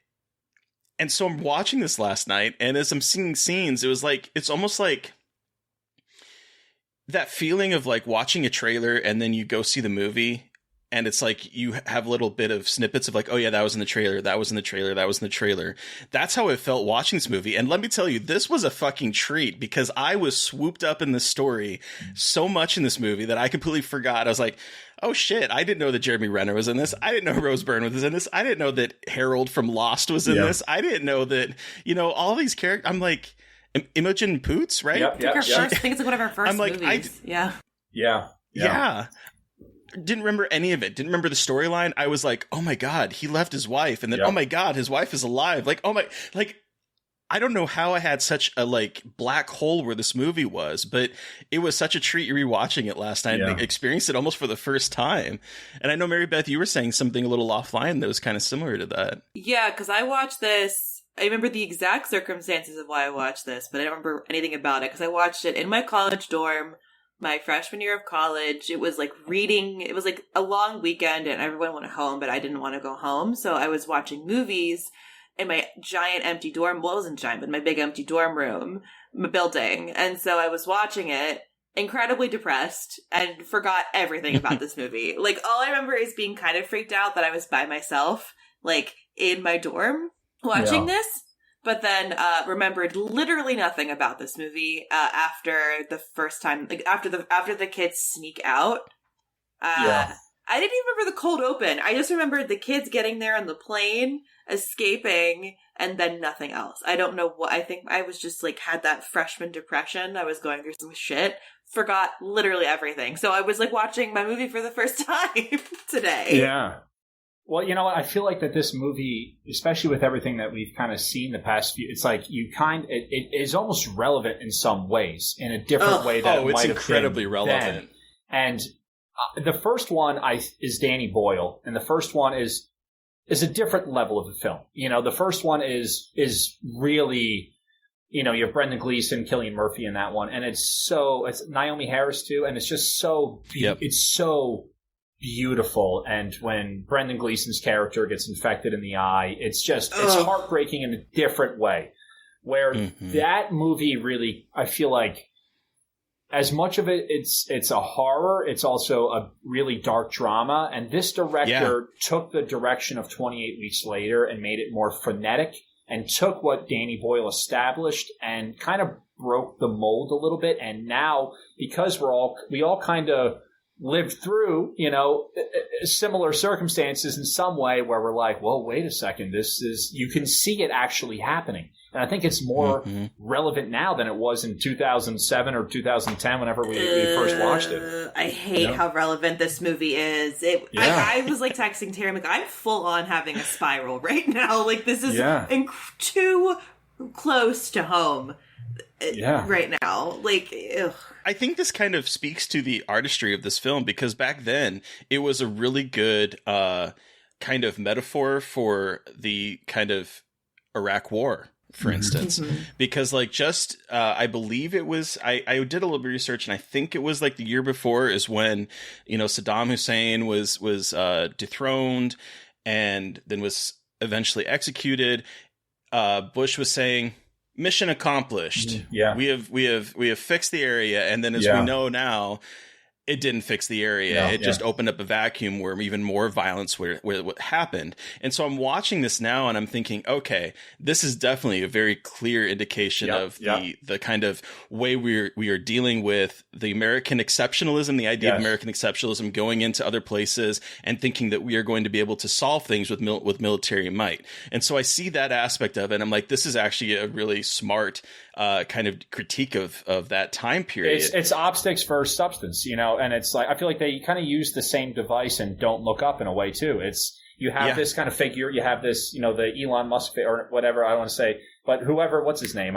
And so I'm watching this last night, and as I'm seeing scenes, it was like, it's almost like that feeling of like watching a trailer and then you go see the movie. And it's like you have a little bit of snippets of like, oh yeah, that was in the trailer. That was in the trailer. That was in the trailer. That's how I felt watching this movie. And let me tell you, this was a fucking treat because I was swooped up in the story so much in this movie that I completely forgot. I was like, oh shit, I didn't know that Jeremy Renner was in this. I didn't know Rose Byrne was in this. I didn't know that Harold from Lost was in this. I didn't know that, all these characters. I'm like, Imogen Poots, right? I think it's like one of our first movies. Yeah. Didn't remember any of it. Didn't remember the storyline. I was like, oh my God, he left his wife. And then, oh my God, his wife is alive. Like, oh my, like, I don't know how I had such a like black hole where this movie was, but it was such a treat rewatching it last night and experienced it almost for the first time. And I know, Mary Beth, you were saying something a little offline that was kind of similar to that. Yeah, because I watched this. I remember the exact circumstances of why I watched this, but I don't remember anything about it because I watched it in my college dorm. My freshman year of college, it was like a long weekend and everyone went home, but I didn't want to go home. So I was watching movies in my giant empty dorm. Well, it wasn't giant, but my big empty dorm room, my building. And so I was watching it, incredibly depressed, and forgot everything about this movie. Like, all I remember is being kind of freaked out that I was by myself, like, in my dorm watching this. But then remembered literally nothing about this movie after the first time, like after the kids sneak out. I didn't even remember the cold open. I just remembered the kids getting there on the plane, escaping, and then nothing else. I don't know what. I think I was just like had that freshman depression. I was going through some shit. Forgot literally everything. So I was like watching my movie for the first time today. Yeah. Well, you know what? I feel like that this movie, especially with everything that we've kind of seen the past few, it's like it is almost relevant in some ways, in a different way that it might have been incredibly relevant. Then. And the first one is Danny Boyle, and the first one is a different level of the film. The first one is really, you have Brendan Gleeson, Cillian Murphy in that one, and it's Naomi Harris too, and it's just so it's so beautiful. And when Brendan Gleeson's character gets infected in the eye, it's heartbreaking in a different way. Where that movie really, I feel like, as much of it's a horror, it's also a really dark drama. And this director took the direction of 28 Weeks Later and made it more frenetic, and took what Danny Boyle established and kind of broke the mold a little bit. And now, because we all kind of lived through, similar circumstances in some way, where we're like, well, wait a second, you can see it actually happening. And I think it's more relevant now than it was in 2007 or 2010 whenever we first watched it. I hate how relevant this movie is. I was like texting Terry, I'm like, I'm full on having a spiral right now. Like, this is too close to home. Right now, like, ugh. I think this kind of speaks to the artistry of this film, because back then it was a really good kind of metaphor for the kind of Iraq War, for instance, because like I believe it was, I did a little bit of research, and I think it was like the year before is when, Saddam Hussein was dethroned and then was eventually executed. Bush was saying, mission accomplished. Yeah, we have fixed the area, and then as we know now, it didn't fix the area. It just opened up a vacuum where even more violence where what happened. And so I'm watching this now and I'm thinking, okay, this is definitely a very clear indication of the kind of way we are dealing with the American exceptionalism, the idea of American exceptionalism going into other places and thinking that we are going to be able to solve things with military might. And so I see that aspect of it, and I'm like, this is actually a really smart kind of critique of that time period. It's optics versus substance, and it's like, I feel like they kind of use the same device and don't look up in a way too. It's, you have this kind of figure, you have this, the Elon Musk or whatever I want to say, but whoever, what's his name?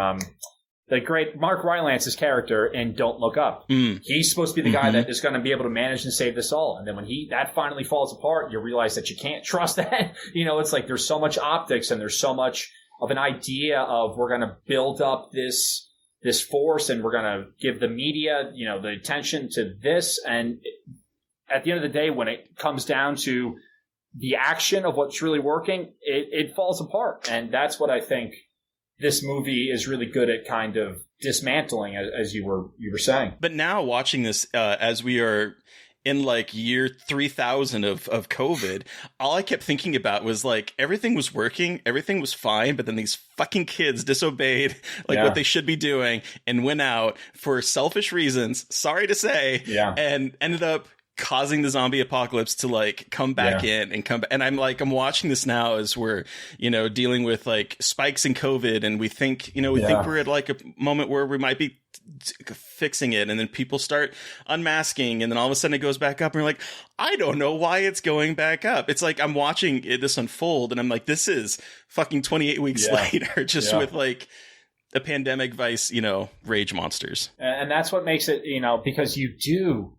the great Mark Rylance's character in Don't Look Up. He's supposed to be the guy that is going to be able to manage and save this all. And then when that finally falls apart, you realize that you can't trust that. It's like there's so much optics and there's so much of an idea of we're going to build up this force and we're going to give the media, the attention to this. And at the end of the day, when it comes down to the action of what's really working, it falls apart. And that's what I think this movie is really good at kind of dismantling, as you were saying. But now watching this, as we are in like year 3000 of COVID, all I kept thinking about was like everything was working, everything was fine, but then these fucking kids disobeyed what they should be doing and went out for selfish reasons, sorry to say, and ended up causing the zombie apocalypse to like come back in and come back. And I'm watching this now as we're, dealing with like spikes in COVID, and we think, think we're at like a moment where we might be fixing it, and then people start unmasking, and then all of a sudden it goes back up, and we're like, I don't know why it's going back up. It's like I'm watching this unfold, and I'm like, this is fucking 28 weeks later, just with like a pandemic vice, rage monsters. And that's what makes it, because you do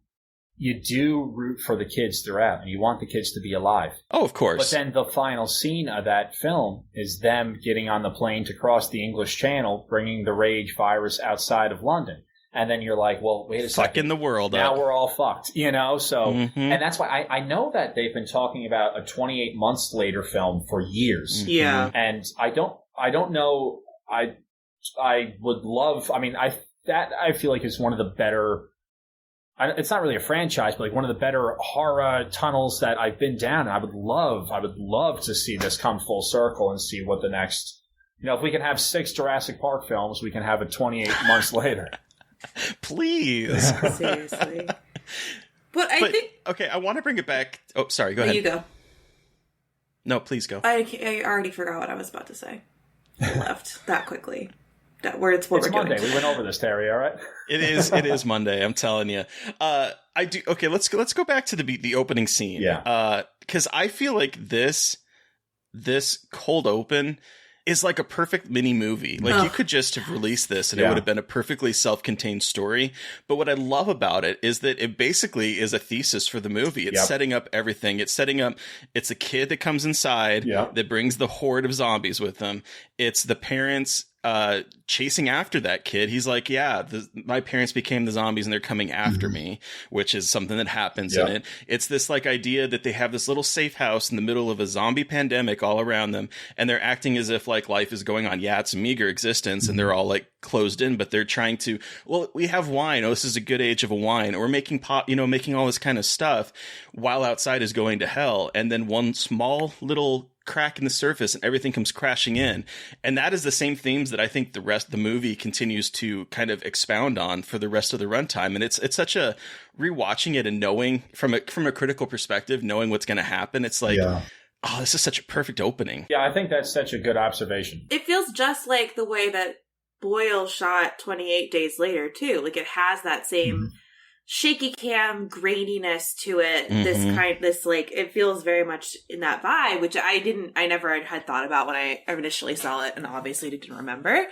root for the kids throughout, and you want the kids to be alive. Oh, of course. But then the final scene of that film is them getting on the plane to cross the English Channel, bringing the rage virus outside of London. And then you're like, well, wait a second. Fucking the world now up. We're all fucked, So, and that's why I know that they've been talking about a 28 months later film for years. Yeah. And I don't know. I would love, I feel like it's one of the better, it's not really a franchise, but like one of the better horror tunnels that I've been down. And I would love to see this come full circle and see what the next, if we can have 6 Jurassic Park films, we can have it 28 months later. Please. Seriously. But I think... Okay, I want to bring it back. Oh, sorry, go ahead. You go. No, please go. I already forgot what I was about to say. I left that quickly. It's Monday. We went over this, Terry. All right. It is Monday. I'm telling you. I do. Okay, let's go back to the opening scene. Yeah. Because I feel like this cold open is like a perfect mini movie. Like you could just have released this and it would have been a perfectly self-contained story. But what I love about it is that it basically is a thesis for the movie. It's setting up everything. It's a kid that comes inside that brings the horde of zombies with them. It's the parents chasing after that kid. He's like, my parents became the zombies and they're coming after me, which is something that happens in it. It's this like idea that they have this little safe house in the middle of a zombie pandemic all around them, and they're acting as if like life is going on. Yeah, it's a meager existence and they're all like closed in, but they're trying to, well, we have wine. Oh, this is a good age of a wine. Or we're making pop, making all this kind of stuff while outside is going to hell. And then one small little crack in the surface and everything comes crashing in. And that is the same themes that I think the rest of the movie continues to kind of expound on for the rest of the runtime. And it's such a rewatching it and knowing from a critical perspective, knowing what's going to happen. It's like, oh, this is such a perfect opening. Yeah, I think that's such a good observation. It feels just like the way that Boyle shot 28 Days Later too. Like it has that same shaky cam graininess to it. It feels very much in that vibe, which I never had thought about when I initially saw it, and obviously didn't remember.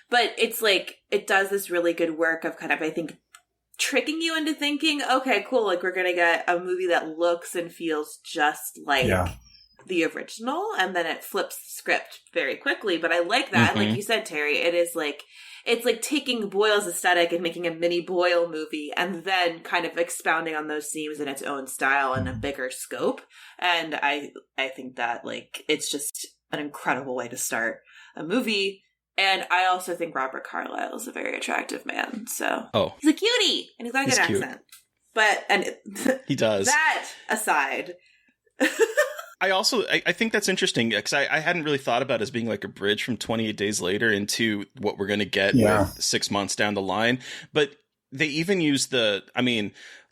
But it's like, it does this really good work of kind of, I think, tricking you into thinking, okay, cool, like we're going to get a movie that looks and feels just like the original, and then it flips the script very quickly. But I like that. Like you said, Terry, it's like taking Boyle's aesthetic and making a mini Boyle movie and then kind of expounding on those themes in its own style and a bigger scope. And I think that like it's just an incredible way to start a movie. And I also think Robert Carlyle is a very attractive man. So he's a cutie and he's got a good accent. But he does. That aside. I think that's interesting because I hadn't really thought about it as being like a bridge from 28 Days Later into what we're going to get with 6 months down the line. But they even use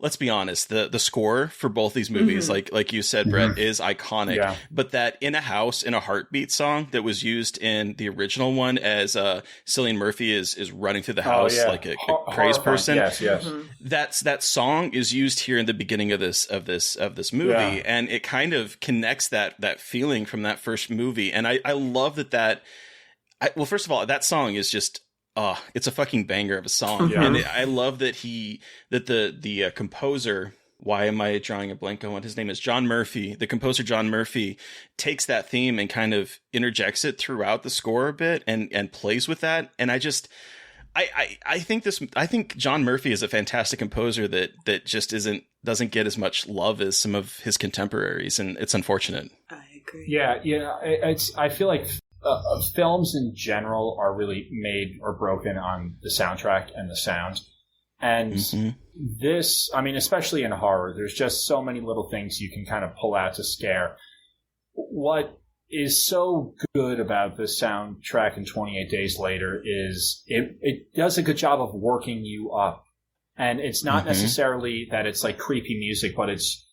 let's be honest, the score for both these movies, like you said, Brett, is iconic. Yeah. But that In a House, in a Heartbeat song that was used in the original one as Cillian Murphy is running through the house like a crazed person. Yes. That song is used here in the beginning of this movie, and it kind of connects that feeling from that first movie. And I love that. Well, first of all, that song is just Oh, it's a fucking banger of a song. Yeah. And I love that the composer, why am I drawing a blank on what his name is? John Murphy. The composer John Murphy takes that theme and kind of interjects it throughout the score a bit and plays with that. And I think John Murphy is a fantastic composer that just doesn't get as much love as some of his contemporaries, and it's unfortunate. I agree. Yeah. I feel like films in general are really made or broken on the soundtrack and the sound. And this, I mean, especially in horror, there's just so many little things you can kind of pull out to scare. What is so good about the soundtrack in 28 Days Later is it does a good job of working you up. And it's not necessarily that it's like creepy music, but it's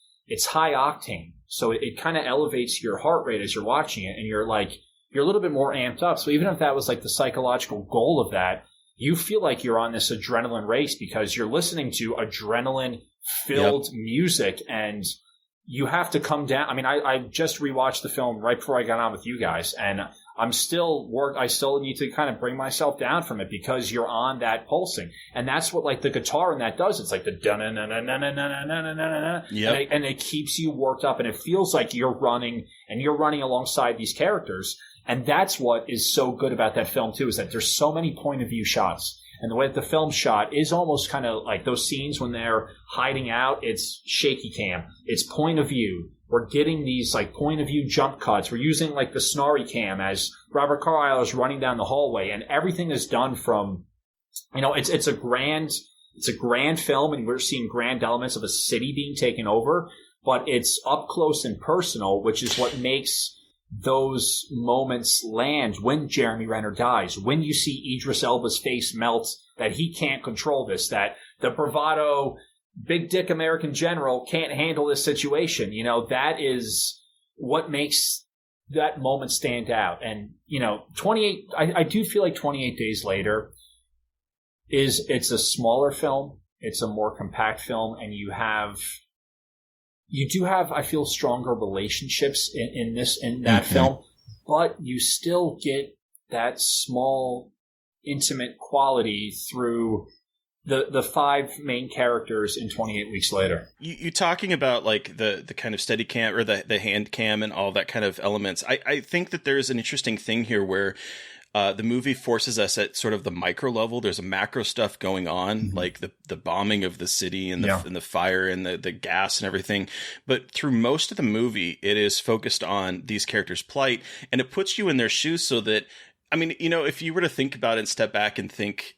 high octane. So it kind of elevates your heart rate as you're watching it, and you're a little bit more amped up. So even if that was like the psychological goal of that, you feel like you're on this adrenaline race because you're listening to adrenaline-filled music, and you have to come down. I mean, I just rewatched the film right before I got on with you guys, and I still need to kind of bring myself down from it because you're on that pulsing. And that's what like the guitar in that does. It's like the dun-na-na-na-na-na-na-na-na-na-na. Yep. And it keeps you worked up, and it feels like you're running alongside these characters. And that's what is so good about that film, too, is that there's so many point of view shots. And the way that the film shot is almost kind of like those scenes when they're hiding out. It's shaky cam. It's point of view. We're getting these like point of view jump cuts. We're using like the snarry cam as Robert Carlyle is running down the hallway, and everything is done from, it's a grand film, and we're seeing grand elements of a city being taken over, but it's up close and personal, which is what makes those moments land when Jeremy Renner dies, when you see Idris Elba's face melt, that he can't control this, that the bravado, big dick American general can't handle this situation. That is what makes that moment stand out. And, 28, I do feel like 28 Days Later it's a smaller film. It's a more compact film, and you do have, I feel, stronger relationships in that film, but you still get that small, intimate quality through the five main characters in 28 Weeks Later. You talking about like the kind of steady cam or the hand cam and all that kind of elements. I think that there's an interesting thing here where the movie forces us at sort of the micro level. There's a macro stuff going on, like the bombing of the city and the fire and the gas and everything. But through most of the movie, it is focused on these characters' plight, and it puts you in their shoes so that, I mean, if you were to think about it and step back and think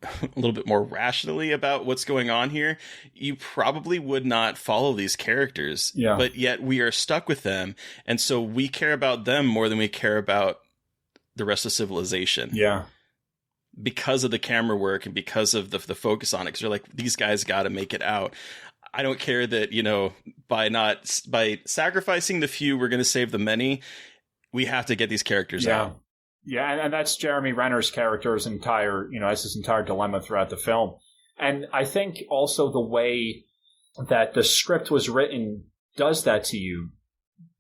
a little bit more rationally about what's going on here, you probably would not follow these characters. Yeah. But yet we are stuck with them. And so we care about them more than we care about the rest of civilization. Yeah. Because of the camera work and because of the focus on it. Because you're like, these guys got to make it out. I don't care that, by sacrificing the few, we're going to save the many. We have to get these characters out. Yeah, and that's Jeremy Renner's character's entire dilemma throughout the film. And I think also the way that the script was written does that to you,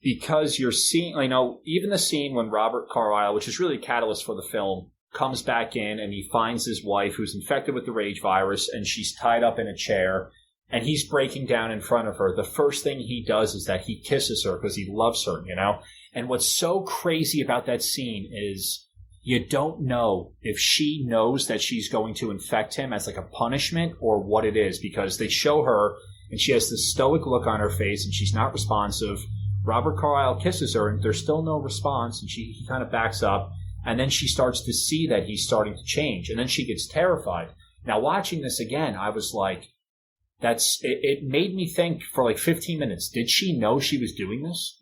because you're seeing, even the scene when Robert Carlyle, which is really a catalyst for the film, comes back in and he finds his wife who's infected with the rage virus, and she's tied up in a chair, and he's breaking down in front of her. The first thing he does is that he kisses her because he loves her, And what's so crazy about that scene is you don't know if she knows that she's going to infect him as like a punishment or what it is, because they show her and she has this stoic look on her face and she's not responsive. Robert Carlyle kisses her and there's still no response, and he kind of backs up, and then she starts to see that he's starting to change, and then she gets terrified. Now, watching this again, I was like, it made me think for like 15 minutes. Did she know she was doing this?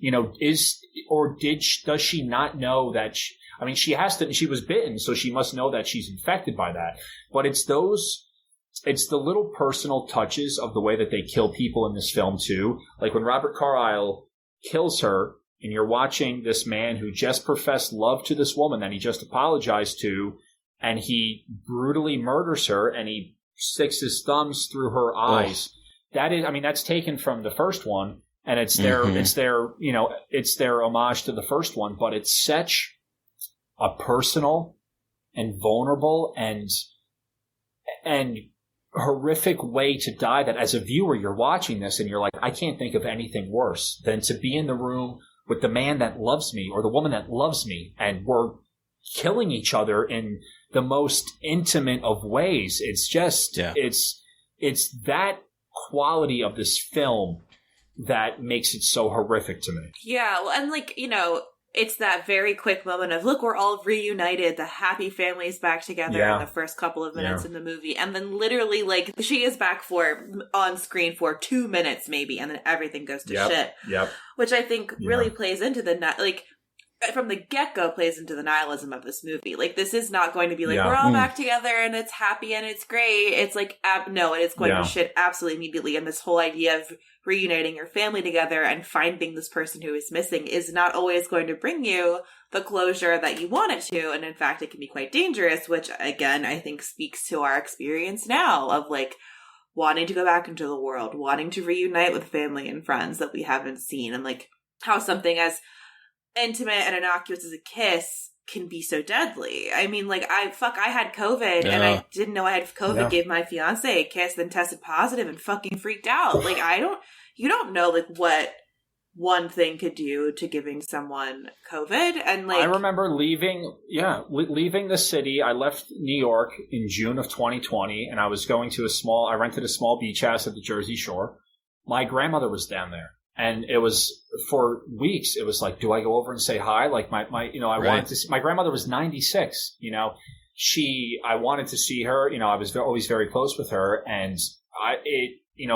Does she not know that she has to, she was bitten, so she must know that she's infected by that. But it's the little personal touches of the way that they kill people in this film too. Like when Robert Carlyle kills her, and you're watching this man who just professed love to this woman that he just apologized to, and he brutally murders her, and he sticks his thumbs through her eyes. That's taken from the first one, and it's their homage to the first one, but it's such a personal and vulnerable and horrific way to die that as a viewer you're watching this and you're like, I can't think of anything worse than to be in the room with the man that loves me or the woman that loves me, and we're killing each other in the most intimate of ways. It's just, it's that quality of this film that makes it so horrific to me. Yeah, well, and like, you know, it's that very quick moment of, look, we're all reunited, the happy family's back together in the first couple of minutes in the movie. And then literally, like, she is back on screen for 2 minutes maybe, and then everything goes to shit. Yep. Which I think really plays into from the get-go plays into the nihilism of this movie. Like, this is not going to be like, we're all back together and it's happy and it's great. It's like, no, it is going to shit absolutely immediately. And this whole idea of reuniting your family together and finding this person who is missing is not always going to bring you the closure that you want it to. And in fact, it can be quite dangerous, which again, I think speaks to our experience now of like wanting to go back into the world, wanting to reunite with family and friends that we haven't seen, and like how something as intimate and innocuous as a kiss can be so deadly. I mean, like, I had COVID and I didn't know I had COVID, gave my fiance a kiss, then tested positive and fucking freaked out. Like, you don't know, like, what one thing could do to giving someone COVID. And, like, I remember leaving the city. I left New York in June of 2020, and I was going to I rented a small beach house at the Jersey Shore. My grandmother was down there. And it was for weeks. It was like, do I go over and say hi? Like I wanted to see, my grandmother was 96, I wanted to see her, I was always very close with her. And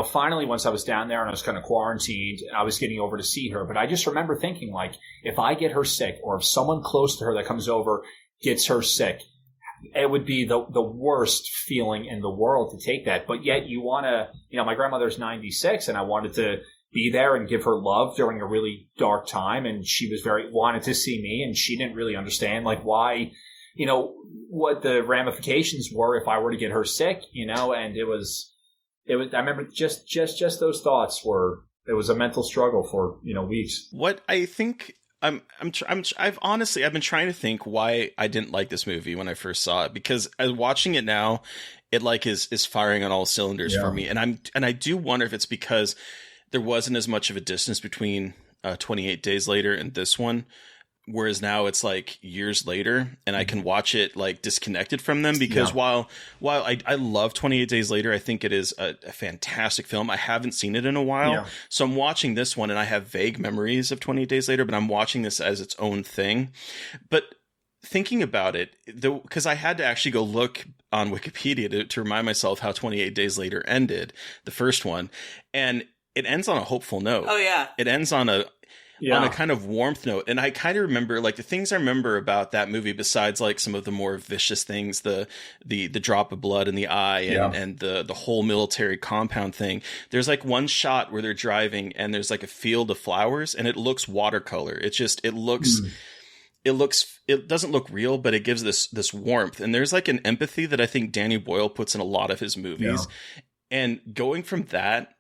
finally, once I was down there and I was kind of quarantined, I was getting over to see her. But I just remember thinking, like, if I get her sick or if someone close to her that comes over gets her sick, it would be the worst feeling in the world to take that. But yet you want to, my grandmother's 96 and I wanted to be there and give her love during a really dark time. And she was wanted to see me, and she didn't really understand like why, what the ramifications were if I were to get her sick, and it was, I remember just those thoughts it was a mental struggle for, weeks. What I think I've been trying to think why I didn't like this movie when I first saw it, because as watching it now, it like is firing on all cylinders for me. And I do wonder if it's because there wasn't as much of a distance between 28 Days Later and this one, whereas now it's like years later and I can watch it like disconnected from them, because while I love 28 Days Later, I think it is a fantastic film. I haven't seen it in a while. Yeah. So I'm watching this one and I have vague memories of 28 Days Later, but I'm watching this as its own thing. But thinking about it, because I had to actually go look on Wikipedia to remind myself how 28 Days Later ended, the first one. And it ends on a hopeful note. Oh, yeah. It ends on a kind of warmth note. And I kind of remember, like, the things I remember about that movie, besides, like, some of the more vicious things, the drop of blood in the eye and the whole military compound thing. There's, like, one shot where they're driving and there's, like, a field of flowers and it looks watercolor. It doesn't look real, but it gives this warmth. And there's, like, an empathy that I think Danny Boyle puts in a lot of his movies. Yeah. And going from that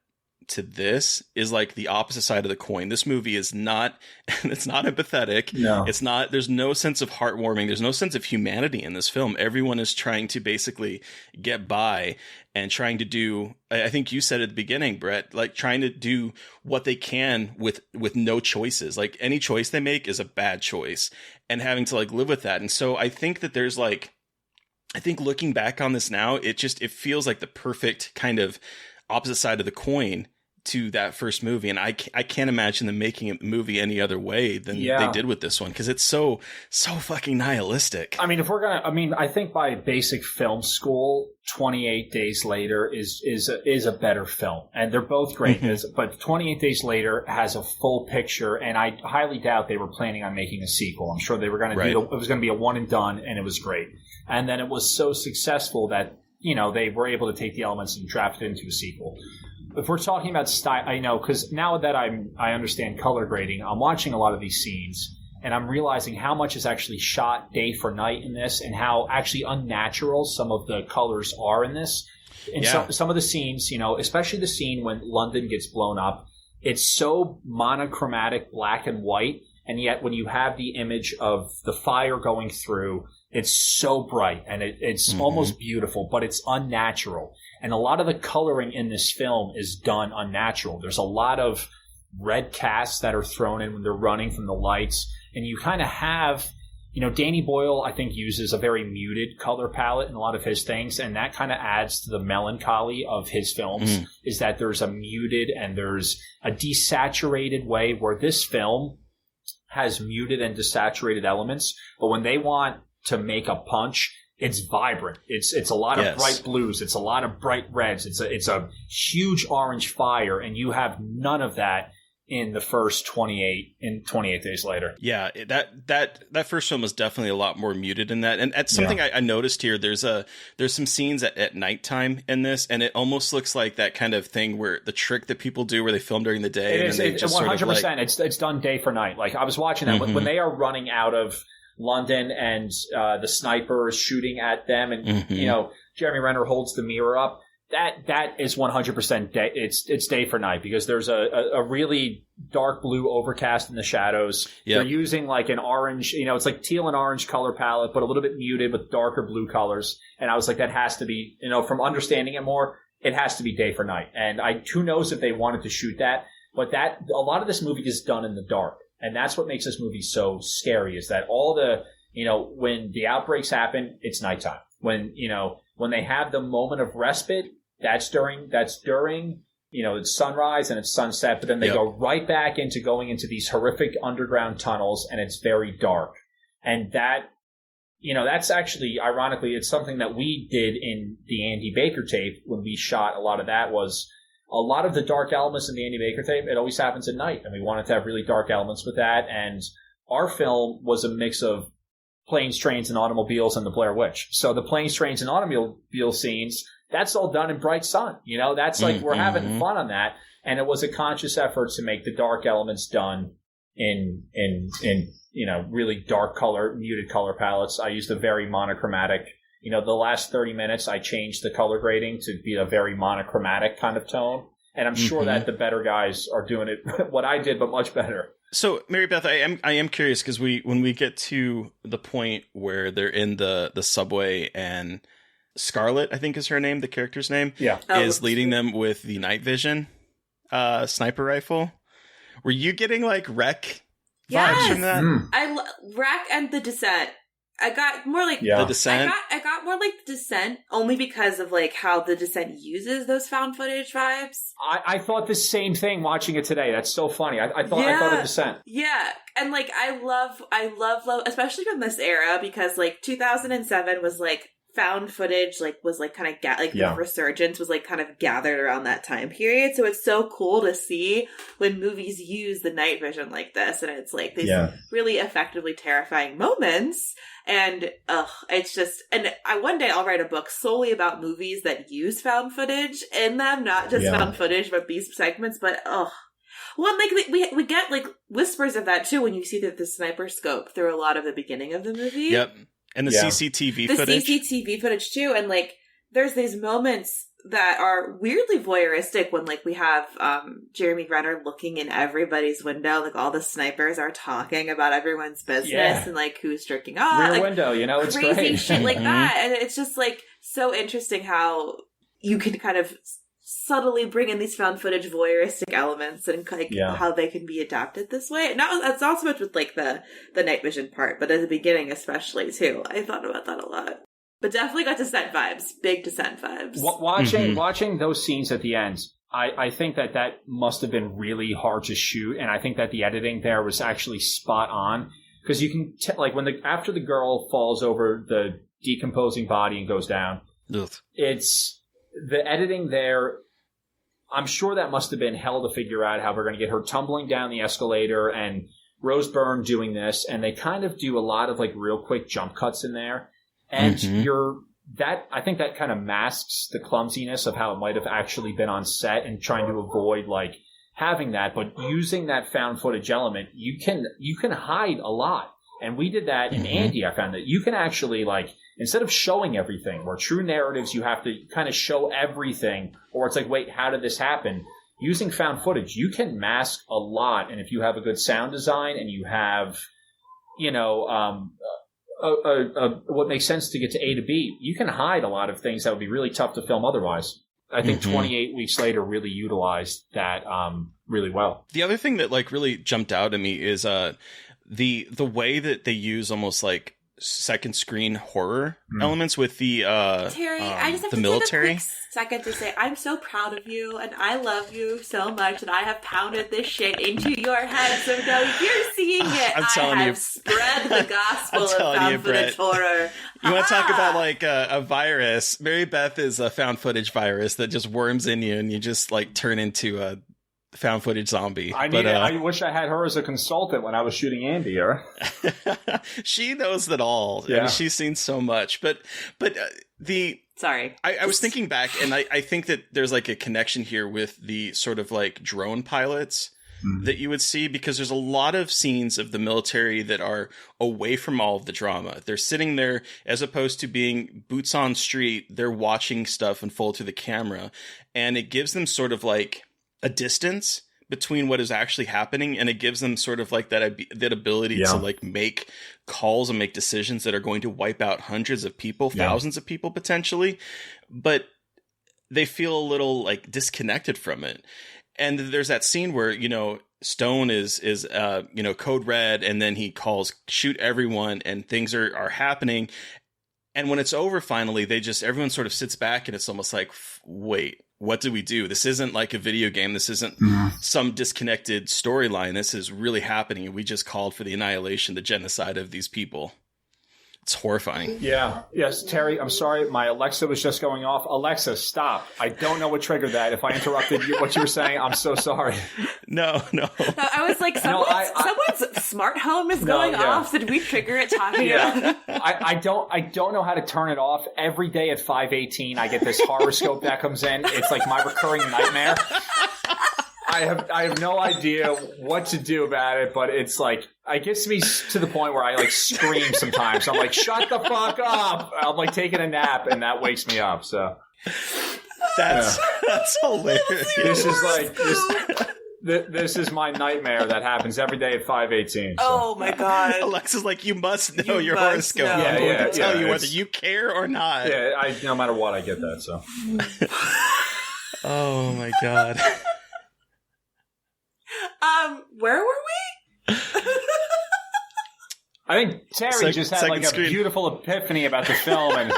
to this is like the opposite side of the coin. This movie is not, it's not empathetic. No. It's not, there's no sense of heartwarming. There's no sense of humanity in this film. Everyone is trying to basically get by and trying to do, I think you said at the beginning, Brett, like trying to do what they can with no choices. Like any choice they make is a bad choice, and having to like live with that. And so I think that there's like, I think looking back on this now, it feels like the perfect kind of opposite side of the coin to that first movie. And I can't imagine them making a movie any other way than they did with this one, because it's so fucking nihilistic. I mean, I think by basic film school, 28 Days Later is a better film, and they're both great. Mm-hmm. But 28 Days Later has a full picture, and I highly doubt they were planning on making a sequel. I'm sure they were going to it was going to be a one and done, and it was great. And then it was so successful that, they were able to take the elements and draft it into a sequel. If we're talking about style, I know, because now that I understand color grading, I'm watching a lot of these scenes, and I'm realizing how much is actually shot day for night in this, and how actually unnatural some of the colors are in this. And some of the scenes, especially the scene when London gets blown up, it's so monochromatic black and white, and yet when you have the image of the fire going through, It's so bright and it's almost beautiful, but it's unnatural. And a lot of the coloring in this film is done unnatural. There's a lot of red casts that are thrown in when they're running from the lights. And you kind of have, Danny Boyle, I think, uses a very muted color palette in a lot of his things. And that kind of adds to the melancholy of his films, is that there's a muted and there's a desaturated way where this film has muted and desaturated elements. But when they want to make a punch, it's vibrant. It's a lot of bright blues. It's a lot of bright reds. It's a huge orange fire, and you have none of that in the first 28 Days Later. Yeah, that first film was definitely a lot more muted in that. And that's something I noticed here. There's some scenes at nighttime in this, and it almost looks like that kind of thing where the trick that people do where they film during the day. It's 100%. It's done day for night. Like I was watching that when they are running out of London and the sniper is shooting at them, and Jeremy Renner holds the mirror up. That is 100% day. It's day for night, because there's a really dark blue overcast in the shadows. They're using like an orange, it's like teal and orange color palette, but a little bit muted with darker blue colors. And I was like, that has to be, from understanding it more, it has to be day for night. And who knows if they wanted to shoot that, but a lot of this movie is done in the dark. And that's what makes this movie so scary, is that all the, when the outbreaks happen, it's nighttime. When they have the moment of respite, that's during, it's sunrise and it's sunset, but then they go right back into going into these horrific underground tunnels, and it's very dark. And that, that's actually, ironically, it's something that we did in the Andy Baker tape when we shot a lot of that. Was a lot of the dark elements in the Andy Baker tape, it always happens at night, and we wanted to have really dark elements with that. And our film was a mix of planes, trains, and automobiles and the Blair Witch. So the planes, trains, and automobile scenes, that's all done in bright sun. That's like, we're having fun on that. And it was a conscious effort to make the dark elements done in really dark color, muted color palettes. I used a very monochromatic, the last 30 minutes, I changed the color grading to be a very monochromatic kind of tone. And I'm sure that the better guys are doing it, what I did, but much better. So, Mary Beth, I am curious, because when we get to the point where they're in the subway and Scarlett, I think is her name, the character's name, is leading them with the night vision sniper rifle. Were you getting like Wreck vibes from that? Wreck and The Descent. I got more like The Descent. I got more like The Descent, only because of like how The Descent uses those found footage vibes. I thought the same thing watching it today. That's so funny. I thought of Descent. Yeah, and like I love, especially from this era, because like 2007 was like found footage, like was like kind of the resurgence was like kind of gathered around that time period. So it's so cool to see when movies use the night vision like this, and it's like these really effectively terrifying moments. And it's just, and one day I'll write a book solely about movies that use found footage in them, not just found footage, but these segments. But well, like we get like whispers of that too when you see the sniper scope through a lot of the beginning of the movie. Yep. And the CCTV footage. The CCTV footage too. And like there's these moments that are weirdly voyeuristic when like we have Jeremy Renner looking in everybody's window, like all the snipers are talking about everyone's business and like who's jerking off. Rear like, window, it's crazy great. shit like that. And it's just like so interesting how you can kind of subtly bring in these found footage voyeuristic elements and like how they can be adapted this way. And that's not so much with like the night vision part, but at the beginning especially too. I thought about that a lot. But definitely got Descent vibes. Big Descent vibes. Watching those scenes at the end, I think that must have been really hard to shoot, and I think that the editing there was actually spot on, because you can like after the girl falls over the decomposing body and goes down, it's the editing there. I'm sure that must have been hell to figure out how we're going to get her tumbling down the escalator and Rose Byrne doing this, and they kind of do a lot of like real quick jump cuts in there. And I think that kind of masks the clumsiness of how it might have actually been on set, and trying to avoid like having that, but using that found footage element, you can hide a lot. And we did that in Andy. I found that you can actually like, instead of showing everything, where true narratives, you have to kind of show everything, or it's like, wait, how did this happen? Using found footage, you can mask a lot. And if you have a good sound design and you have, what makes sense to get to A to B, you can hide a lot of things that would be really tough to film otherwise. I think 28 Weeks Later really utilized that really well. The other thing that like really jumped out at me is the way that they use almost like second screen horror elements with the Terry, I just have the to military. take a quick second to say I'm so proud of you and I love you so much that I have pounded this shit into your head, so now you're seeing it. I'm telling I have you. spread the gospel of telling you, found footage horror. You want to talk about like a virus? Mary Beth is a found footage virus that just worms in you and you just like turn into a found footage zombie. I wish I had her as a consultant when I was shooting Andy. She knows it all. Yeah. I mean, she's seen so much. But Sorry. I was thinking back, and I think that there's like a connection here with the sort of like drone pilots that you would see, because there's a lot of scenes of the military that are away from all of the drama. They're sitting there as opposed to being boots on street. They're watching stuff unfold through the camera, and it gives them sort of like a distance between what is actually happening, and it gives them sort of like that ability to like make calls and make decisions that are going to wipe out hundreds of people, thousands of people potentially, but they feel a little like disconnected from it. And there's that scene where, you know, Stone is code red, and then he calls shoot everyone, and things are happening. And when it's over, finally, everyone sort of sits back, and it's almost like, wait, what do we do? This isn't like a video game. This isn't some disconnected storyline. This is really happening. And we just called for the annihilation, the genocide of these people. It's horrifying. Yeah. Yes, Terry, I'm sorry. My Alexa was just going off. Alexa, stop. I don't know what triggered that. If I interrupted what you were saying, I'm so sorry. No. I was like, someone's smart home is going off. So did we trigger it talking about? I don't know how to turn it off. Every day at 5:18, I get this horoscope that comes in. It's like my recurring nightmare. I have no idea what to do about it, but it's like, it gets me to the point where I like scream sometimes. I'm like, shut the fuck up. I'm like taking a nap, and that wakes me up. So that's hilarious. This is like this is my nightmare that happens every day at 5:18. So. Oh my god! Alexa's like, you must know your horoscope. Know. I'm going to tell you whether you care or not. Yeah, no matter what, I get that. So. Oh my god. Where were we? I think Terry just had like a beautiful epiphany about the film, and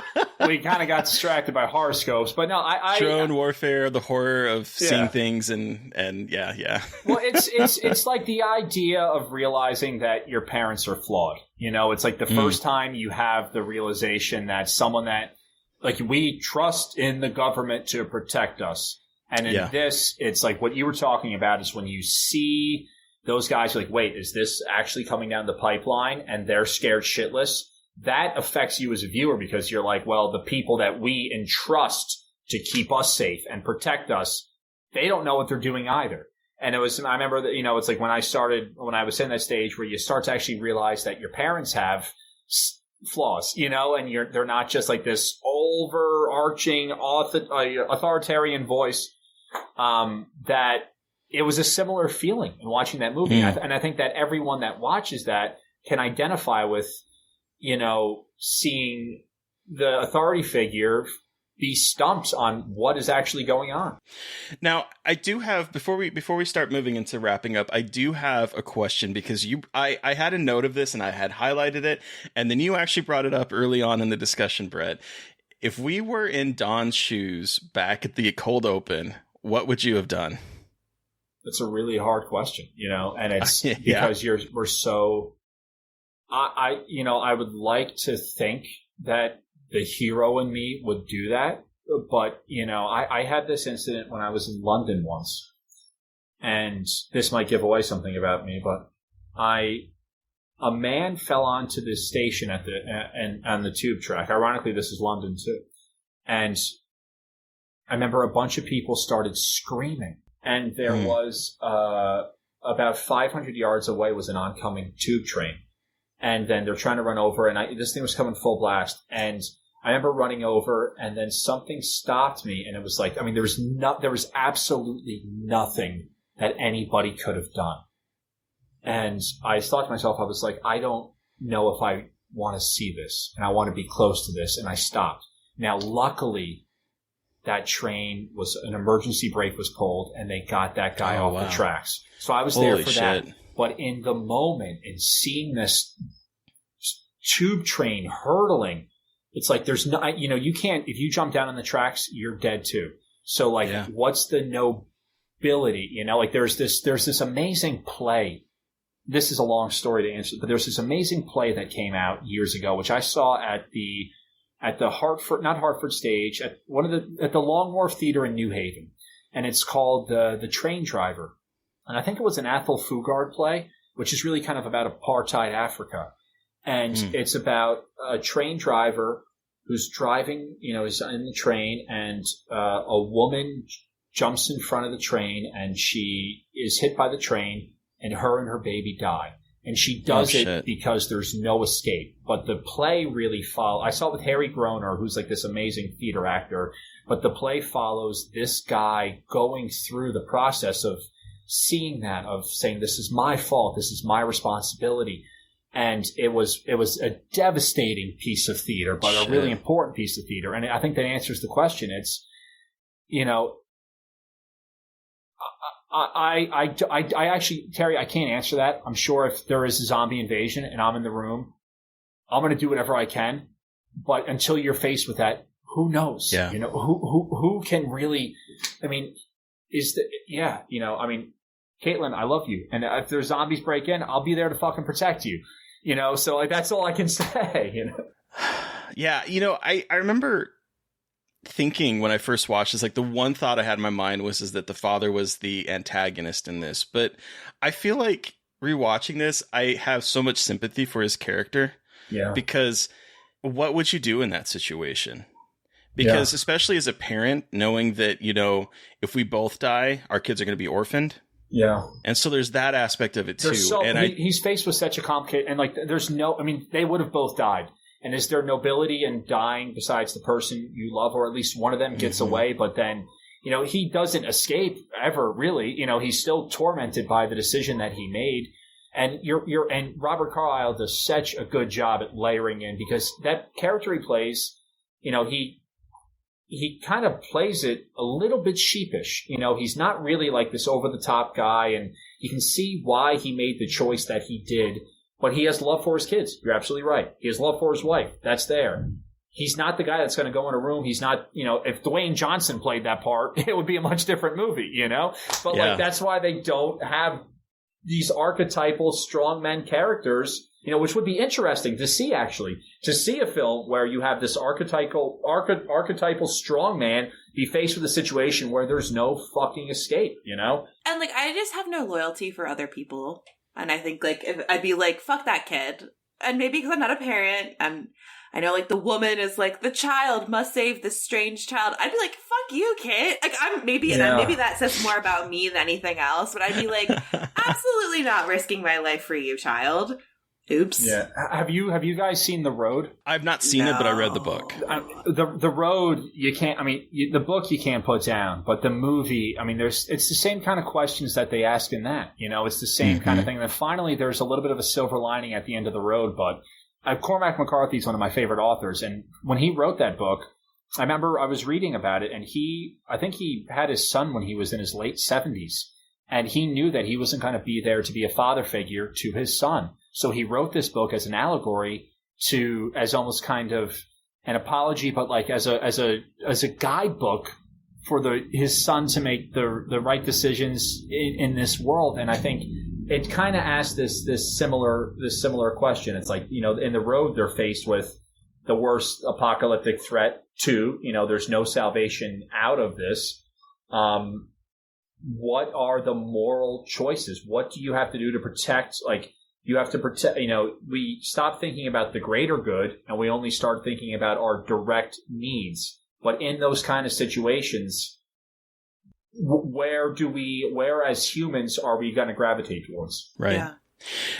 we kind of got distracted by horoscopes. But no, drone warfare, the horror of seeing things, and yeah. Well, it's like the idea of realizing that your parents are flawed. You know, it's like the first time you have the realization that someone that like we trust in the government to protect us. And in this, it's like what you were talking about is when you see those guys are like, wait, is this actually coming down the pipeline? And they're scared shitless. That affects you as a viewer because you're like, well, the people that we entrust to keep us safe and protect us, they don't know what they're doing either. And I remember that, you know, it's like when I was in that stage where you start to actually realize that your parents have flaws, you know, and they're not just like this overarching authoritarian voice. That it was a similar feeling in watching that movie. And I think that everyone that watches that can identify with, you know, seeing the authority figure be stumped on what is actually going on. Now, I do have, before we start moving into wrapping up, I do have a question because I had a note of this and I had highlighted it. And then you actually brought it up early on in the discussion, Brett. If we were in Don's shoes back at the cold open, what would you have done? That's a really hard question, you know, and it's because we're so, I would like to think that the hero in me would do that. But, you know, I had this incident when I was in London once, and this might give away something about me, but a man fell onto this station on the tube track. Ironically, this is London too. And I remember a bunch of people started screaming, and there was about 500 yards away was an oncoming tube train, and then they're trying to run over, and this thing was coming full blast, and I remember running over, and then something stopped me, and it was like, I mean, there was absolutely nothing that anybody could have done, and I thought to myself, I was like, I don't know if I want to see this and I want to be close to this. And I stopped. Now, luckily, that train was an emergency brake was pulled and they got that guy off the tracks. So I was there for that. But in the moment, in seeing this tube train hurtling, it's like there's no, you can't, if you jump down on the tracks, you're dead too. So like, what's the nobility? Like there's this amazing play. This is a long story to answer, but there's this amazing play that came out years ago, which I saw at the Hartford, not Hartford stage, at the Long Wharf Theater in New Haven. And it's called The Train Driver. And I think it was an Athol Fugard play, which is really kind of about apartheid Africa. And it's about a train driver who's driving, is in the train, and a woman jumps in front of the train and she is hit by the train and her baby die. And she does it because there's no escape. But the play really I saw it with Harry Groner, who's like this amazing theater actor. But the play follows this guy going through the process of seeing that, of saying, this is my fault, this is my responsibility. And it was a devastating piece of theater, but a really important piece of theater. And I think that answers the question. It's, I actually, Terry, I can't answer that. I'm sure if there is a zombie invasion and I'm in the room, I'm going to do whatever I can. But until you're faced with that, who knows? Yeah. Who can really, Caitlin, I love you. And if there's zombies break in, I'll be there to fucking protect you. So like, that's all I can say, Yeah. I remember thinking when I first watched this, like the one thought I had in my mind is that the father was the antagonist in this. But I feel like rewatching this, I have so much sympathy for his character. Yeah. Because what would you do in that situation? Because especially as a parent, knowing that, if we both die, our kids are going to be orphaned. Yeah. And so there's that aspect of it too. He's faced with such a complicated, and like they would have both died. And is there nobility in dying besides the person you love, or at least one of them gets away, but then, he doesn't escape ever really. He's still tormented by the decision that he made. And and Robert Carlyle does such a good job at layering in, because that character he plays, he kind of plays it a little bit sheepish. He's not really like this over-the-top guy, and you can see why he made the choice that he did. But he has love for his kids. You're absolutely right. He has love for his wife. That's there. He's not the guy that's going to go in a room. He's not, if Dwayne Johnson played that part, it would be a much different movie, But like, that's why they don't have these archetypal strongmen characters, which would be interesting to see, actually, to see a film where you have this archetypal strongman be faced with a situation where there's no fucking escape, And like, I just have no loyalty for other people. And I think like, if I'd be like, fuck that kid. And maybe because I'm not a parent, and I know like the woman is like, the child must save this strange child. I'd be like, fuck you, kid. Like maybe that says more about me than anything else, but I'd be like, absolutely not risking my life for you, child. Oops. Yeah. Have you guys seen The Road? I've not seen it, but I read the book. The Road, you can't, the book you can't put down, but the movie, it's the same kind of questions that they ask in that, it's the same kind of thing. And then finally, there's a little bit of a silver lining at the end of The Road, but Cormac McCarthy is one of my favorite authors. And when he wrote that book, I remember I was reading about it, and I think he had his son when he was in his late 70s. And he knew that he wasn't going to be there to be a father figure to his son. So he wrote this book as an allegory as almost kind of an apology, but like as a guidebook for his son to make the right decisions in this world. And I think it kind of asked this similar question. It's like, in The Road, they're faced with the worst apocalyptic threat too. There's no salvation out of this. What are the moral choices? What do you have to do to protect? Like, you have to protect, we stop thinking about the greater good and we only start thinking about our direct needs. But in those kind of situations, where as humans are we going to gravitate towards? Right. Yeah.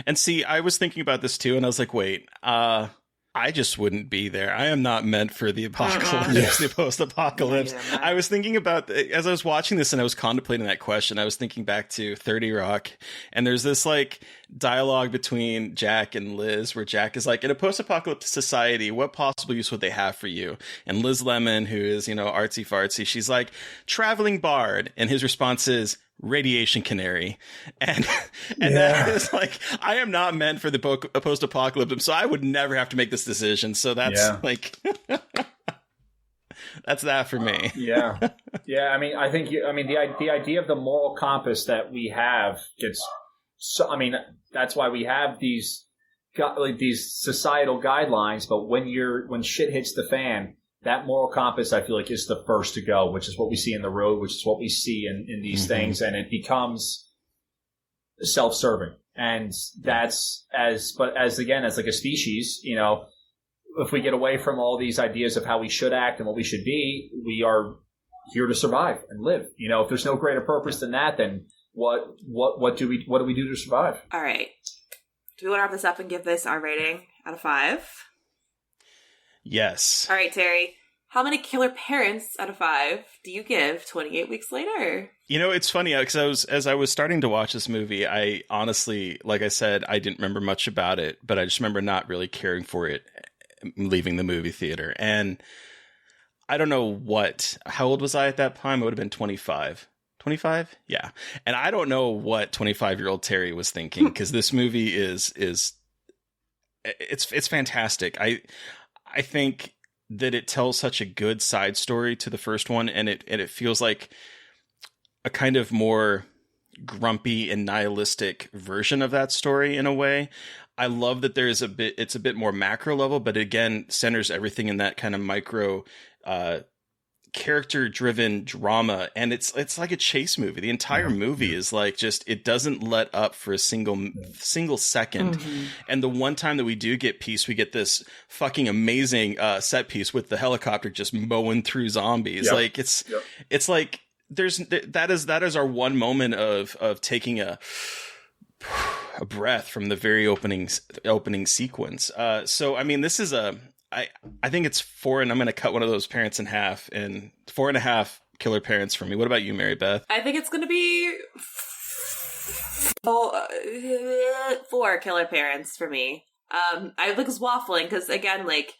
And see, I was thinking about this too, and I was like, wait, I just wouldn't be there. I am not meant for the apocalypse, the post-apocalypse. Yeah. I was thinking about, as I was watching this and I was contemplating that question, I was thinking back to 30 Rock, and there's this like dialogue between Jack and Liz where Jack is like, in a post-apocalyptic society, what possible use would they have for you? And Liz Lemon, who is, artsy fartsy, she's like, traveling bard. And his response is, radiation canary. And that is like, I am not meant for the post-apocalypse, so I would never have to make this decision. So that's like, that's that for me. Yeah. I mean, I think, the idea of the moral compass that we have gets, so, I mean, that's why we have these societal guidelines, but when shit hits the fan, that moral compass, I feel like, is the first to go, which is what we see in The Road, which is what we see in these things, and it becomes self-serving. And that's as like a species, if we get away from all these ideas of how we should act and what we should be, we are here to survive and live. If there's no greater purpose than that, then what do we do to survive? All right. Do we want to wrap this up and give this our rating out of 5? Yes. All right, Terry. How many killer parents out of 5 do you give 28 Weeks Later? It's funny because as I was starting to watch this movie, I honestly, like I said, I didn't remember much about it, but I just remember not really caring for it leaving the movie theater. And I don't know how old was I at that time? I would have been 25. 25? Yeah. And I don't know what 25-year-old Terry was thinking, because this movie it's fantastic. I think that it tells such a good side story to the first one, and it feels like a kind of more grumpy and nihilistic version of that story in a way. I love that it's a bit more macro level, but again, centers everything in that kind of micro, character-driven drama, and it's like a chase movie. The entire movie is like it doesn't let up for a single second. And the one time that we do get peace, we get this fucking amazing set piece with the helicopter just mowing through zombies. Like it's like that is our one moment of taking a breath from the very opening sequence. So I mean, this is I think it's 4, and I'm going to cut one of those parents in half, and 4.5 killer parents for me. What about you, Mary Beth? I think it's going to be 4 killer parents for me. I was waffling because, again, like,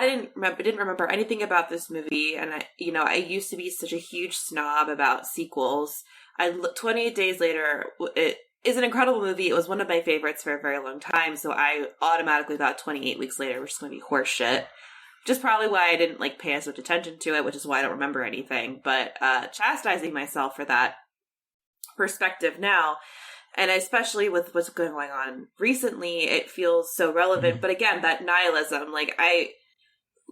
didn't remember anything about this movie, and I used to be such a huge snob about sequels. 28 Days Later, it is an incredible movie. It was one of my favorites for a very long time, so I automatically thought 28 Weeks Later was just going to be horse shit. Which is probably why I didn't pay as much attention to it, which is why I don't remember anything. But chastising myself for that perspective now, and especially with what's going on recently, it feels so relevant. But again, that nihilism,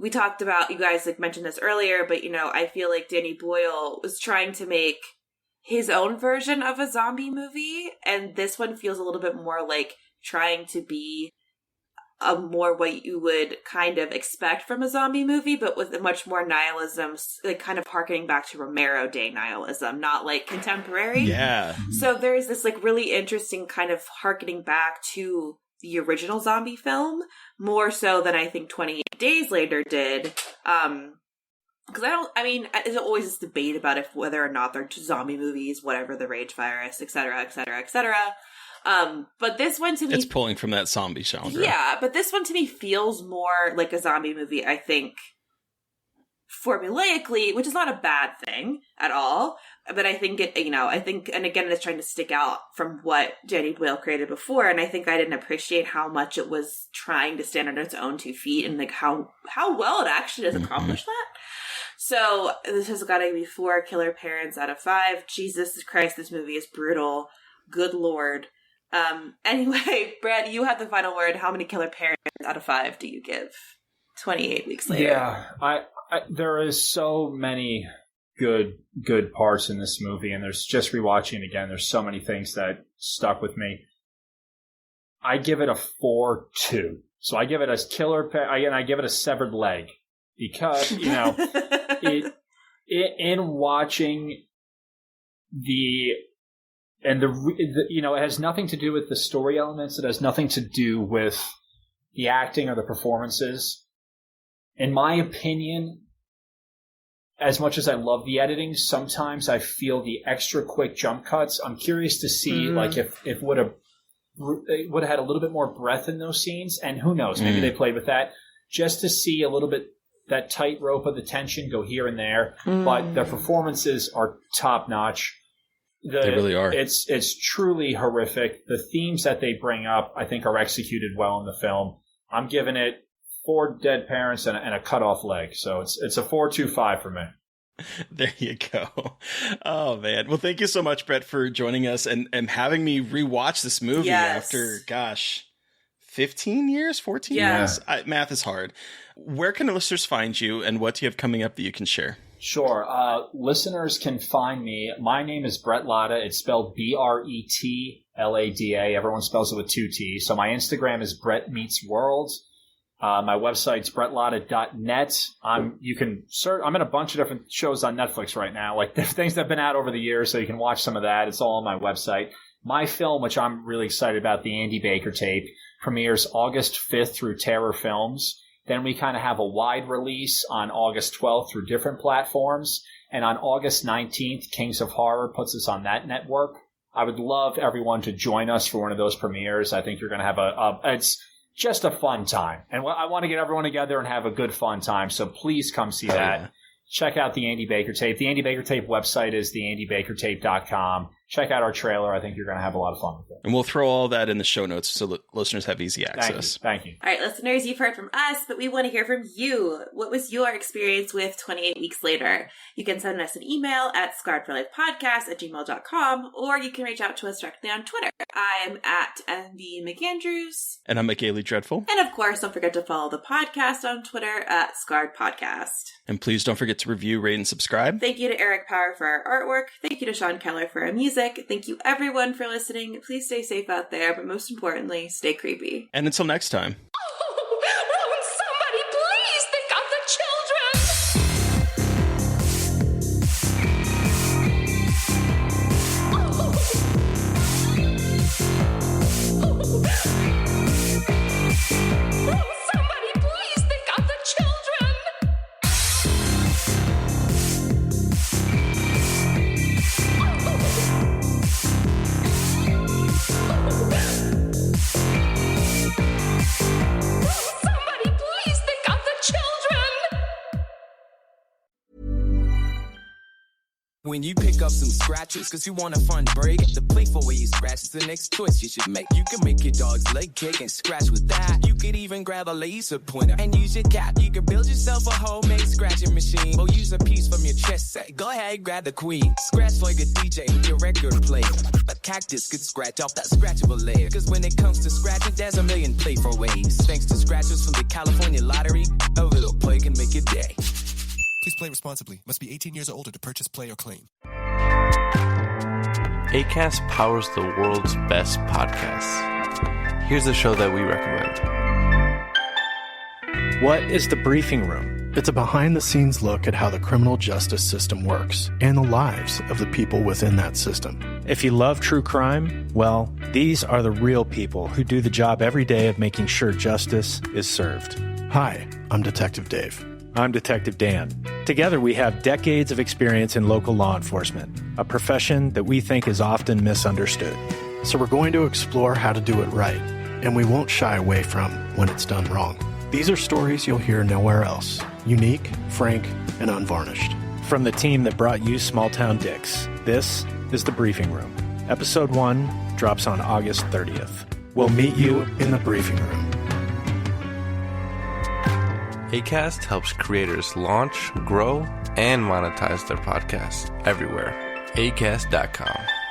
we talked about, you guys mentioned this earlier, but I feel like Danny Boyle was trying to make his own version of a zombie movie, and this one feels a little bit more like trying to be a more what you would kind of expect from a zombie movie, but with a much more nihilism, kind of harkening back to Romero Day nihilism, not contemporary. Yeah. So there's this really interesting kind of harkening back to the original zombie film, more so than I think 28 Days Later did. Because there's always this debate about whether or not they're zombie movies, whatever, the rage virus, et cetera, et cetera, et cetera. But this one to me... It's pulling from that zombie genre. Yeah, but this one to me feels more like a zombie movie, I think, formulaically, which is not a bad thing at all. But I think and again, it's trying to stick out from what Danny Boyle created before, and I think I didn't appreciate how much it was trying to stand on its own 2 feet, and how well it actually does accomplish that. So this has got to be 4 killer parents out of 5. Jesus Christ, this movie is brutal. Good Lord. Anyway, Brett, you have the final word. How many killer parents out of 5 do you give 28 Weeks Later? Yeah, I there is so many good parts in this movie, and there's just rewatching it again. There's so many things that stuck with me. I give it a 4-2. So I give it a killer, and I give it a severed leg. Because, in watching it has nothing to do with the story elements. It has nothing to do with the acting or the performances. In my opinion, as much as I love the editing, sometimes I feel the extra quick jump cuts. I'm curious to see like if it would have had a little bit more breath in those scenes, and who knows, maybe they played with that just to see a little bit that tightrope of the tension go here and there. But the performances are top notch. They really are. It's truly horrific. The themes that they bring up, I think, are executed well in the film. I'm giving it 4 dead parents and a cut off leg. So it's a 4.25 for me. There you go. Oh, man. Well, thank you so much, Bret, for joining us and having me rewatch this movie after, 15 years, 14 years? Math is hard. Where can listeners find you, and what do you have coming up that you can share? Sure. Listeners can find me. My name is Bret Lada. It's spelled BRETLADA. Everyone spells it with 2 T's. So my Instagram is Bret Meets World. My website's bretlada.net. You can search. I'm in a bunch of different shows on Netflix right now, like the things that have been out over the years, so you can watch some of that. It's all on my website. My film, which I'm really excited about, the Andy Baker Tape, premieres August 5th through Terror Films. Then we kind of have a wide release on August 12th through different platforms. And on August 19th, Kings of Horror puts us on that network. I would love everyone to join us for one of those premieres. I think you're going to have it's just a fun time. And I want to get everyone together and have a good fun time. So please come see that. Yeah. Check out the Andy Baker Tape. The Andy Baker Tape website is theandybakertape.com. Check out our trailer. I think you're going to have a lot of fun with it. And we'll throw all that in the show notes so listeners have easy access. Thank you. All right, listeners, you've heard from us, but we want to hear from you. What was your experience with 28 Weeks Later? You can send us an email at scarredforlifepodcast@gmail.com, or you can reach out to us directly on Twitter. I'm at MV McAndrews. And I'm McGailey Dreadful. And of course, don't forget to follow the podcast on Twitter at Scarred Podcast. And please don't forget to review, rate, and subscribe. Thank you to Eric Power for our artwork. Thank you to Sean Keller for our music. Thank you everyone for listening. Please stay safe out there, but most importantly, stay creepy. And until next time. Somebody please think of the children! Somebody please think of the children! Somebody please think of the children! When you pick up some scratches, cause you want a fun break, the playful way you scratch is the next choice you should make. You can make your dog's leg kick and scratch with that. You could even grab a laser pointer and use your cat. You can build yourself a homemade scratching machine, or use a piece from your chess set. Go ahead, grab the queen. Scratch like a DJ with your record player. A cactus could scratch off that scratchable layer. Cause when it comes to scratching, there's a million playful ways. Thanks to scratchers from the California Lottery, a little play can make your day. Please play responsibly. Must be 18 years or older to purchase, play, or claim. Acast powers the world's best podcasts. Here's a show that we recommend. What is The Briefing Room? It's a behind-the-scenes look at how the criminal justice system works and the lives of the people within that system. If you love true crime, well, these are the real people who do the job every day of making sure justice is served. Hi, I'm Detective Dave. I'm Detective Dan. Together, we have decades of experience in local law enforcement, a profession that we think is often misunderstood. So we're going to explore how to do it right, and we won't shy away from when it's done wrong. These are stories you'll hear nowhere else. Unique, frank, and unvarnished. From the team that brought you Small Town Dicks, this is The Briefing Room. Episode 1 drops on August 30th. We'll meet you in the briefing room. Acast helps creators launch, grow, and monetize their podcasts everywhere. Acast.com.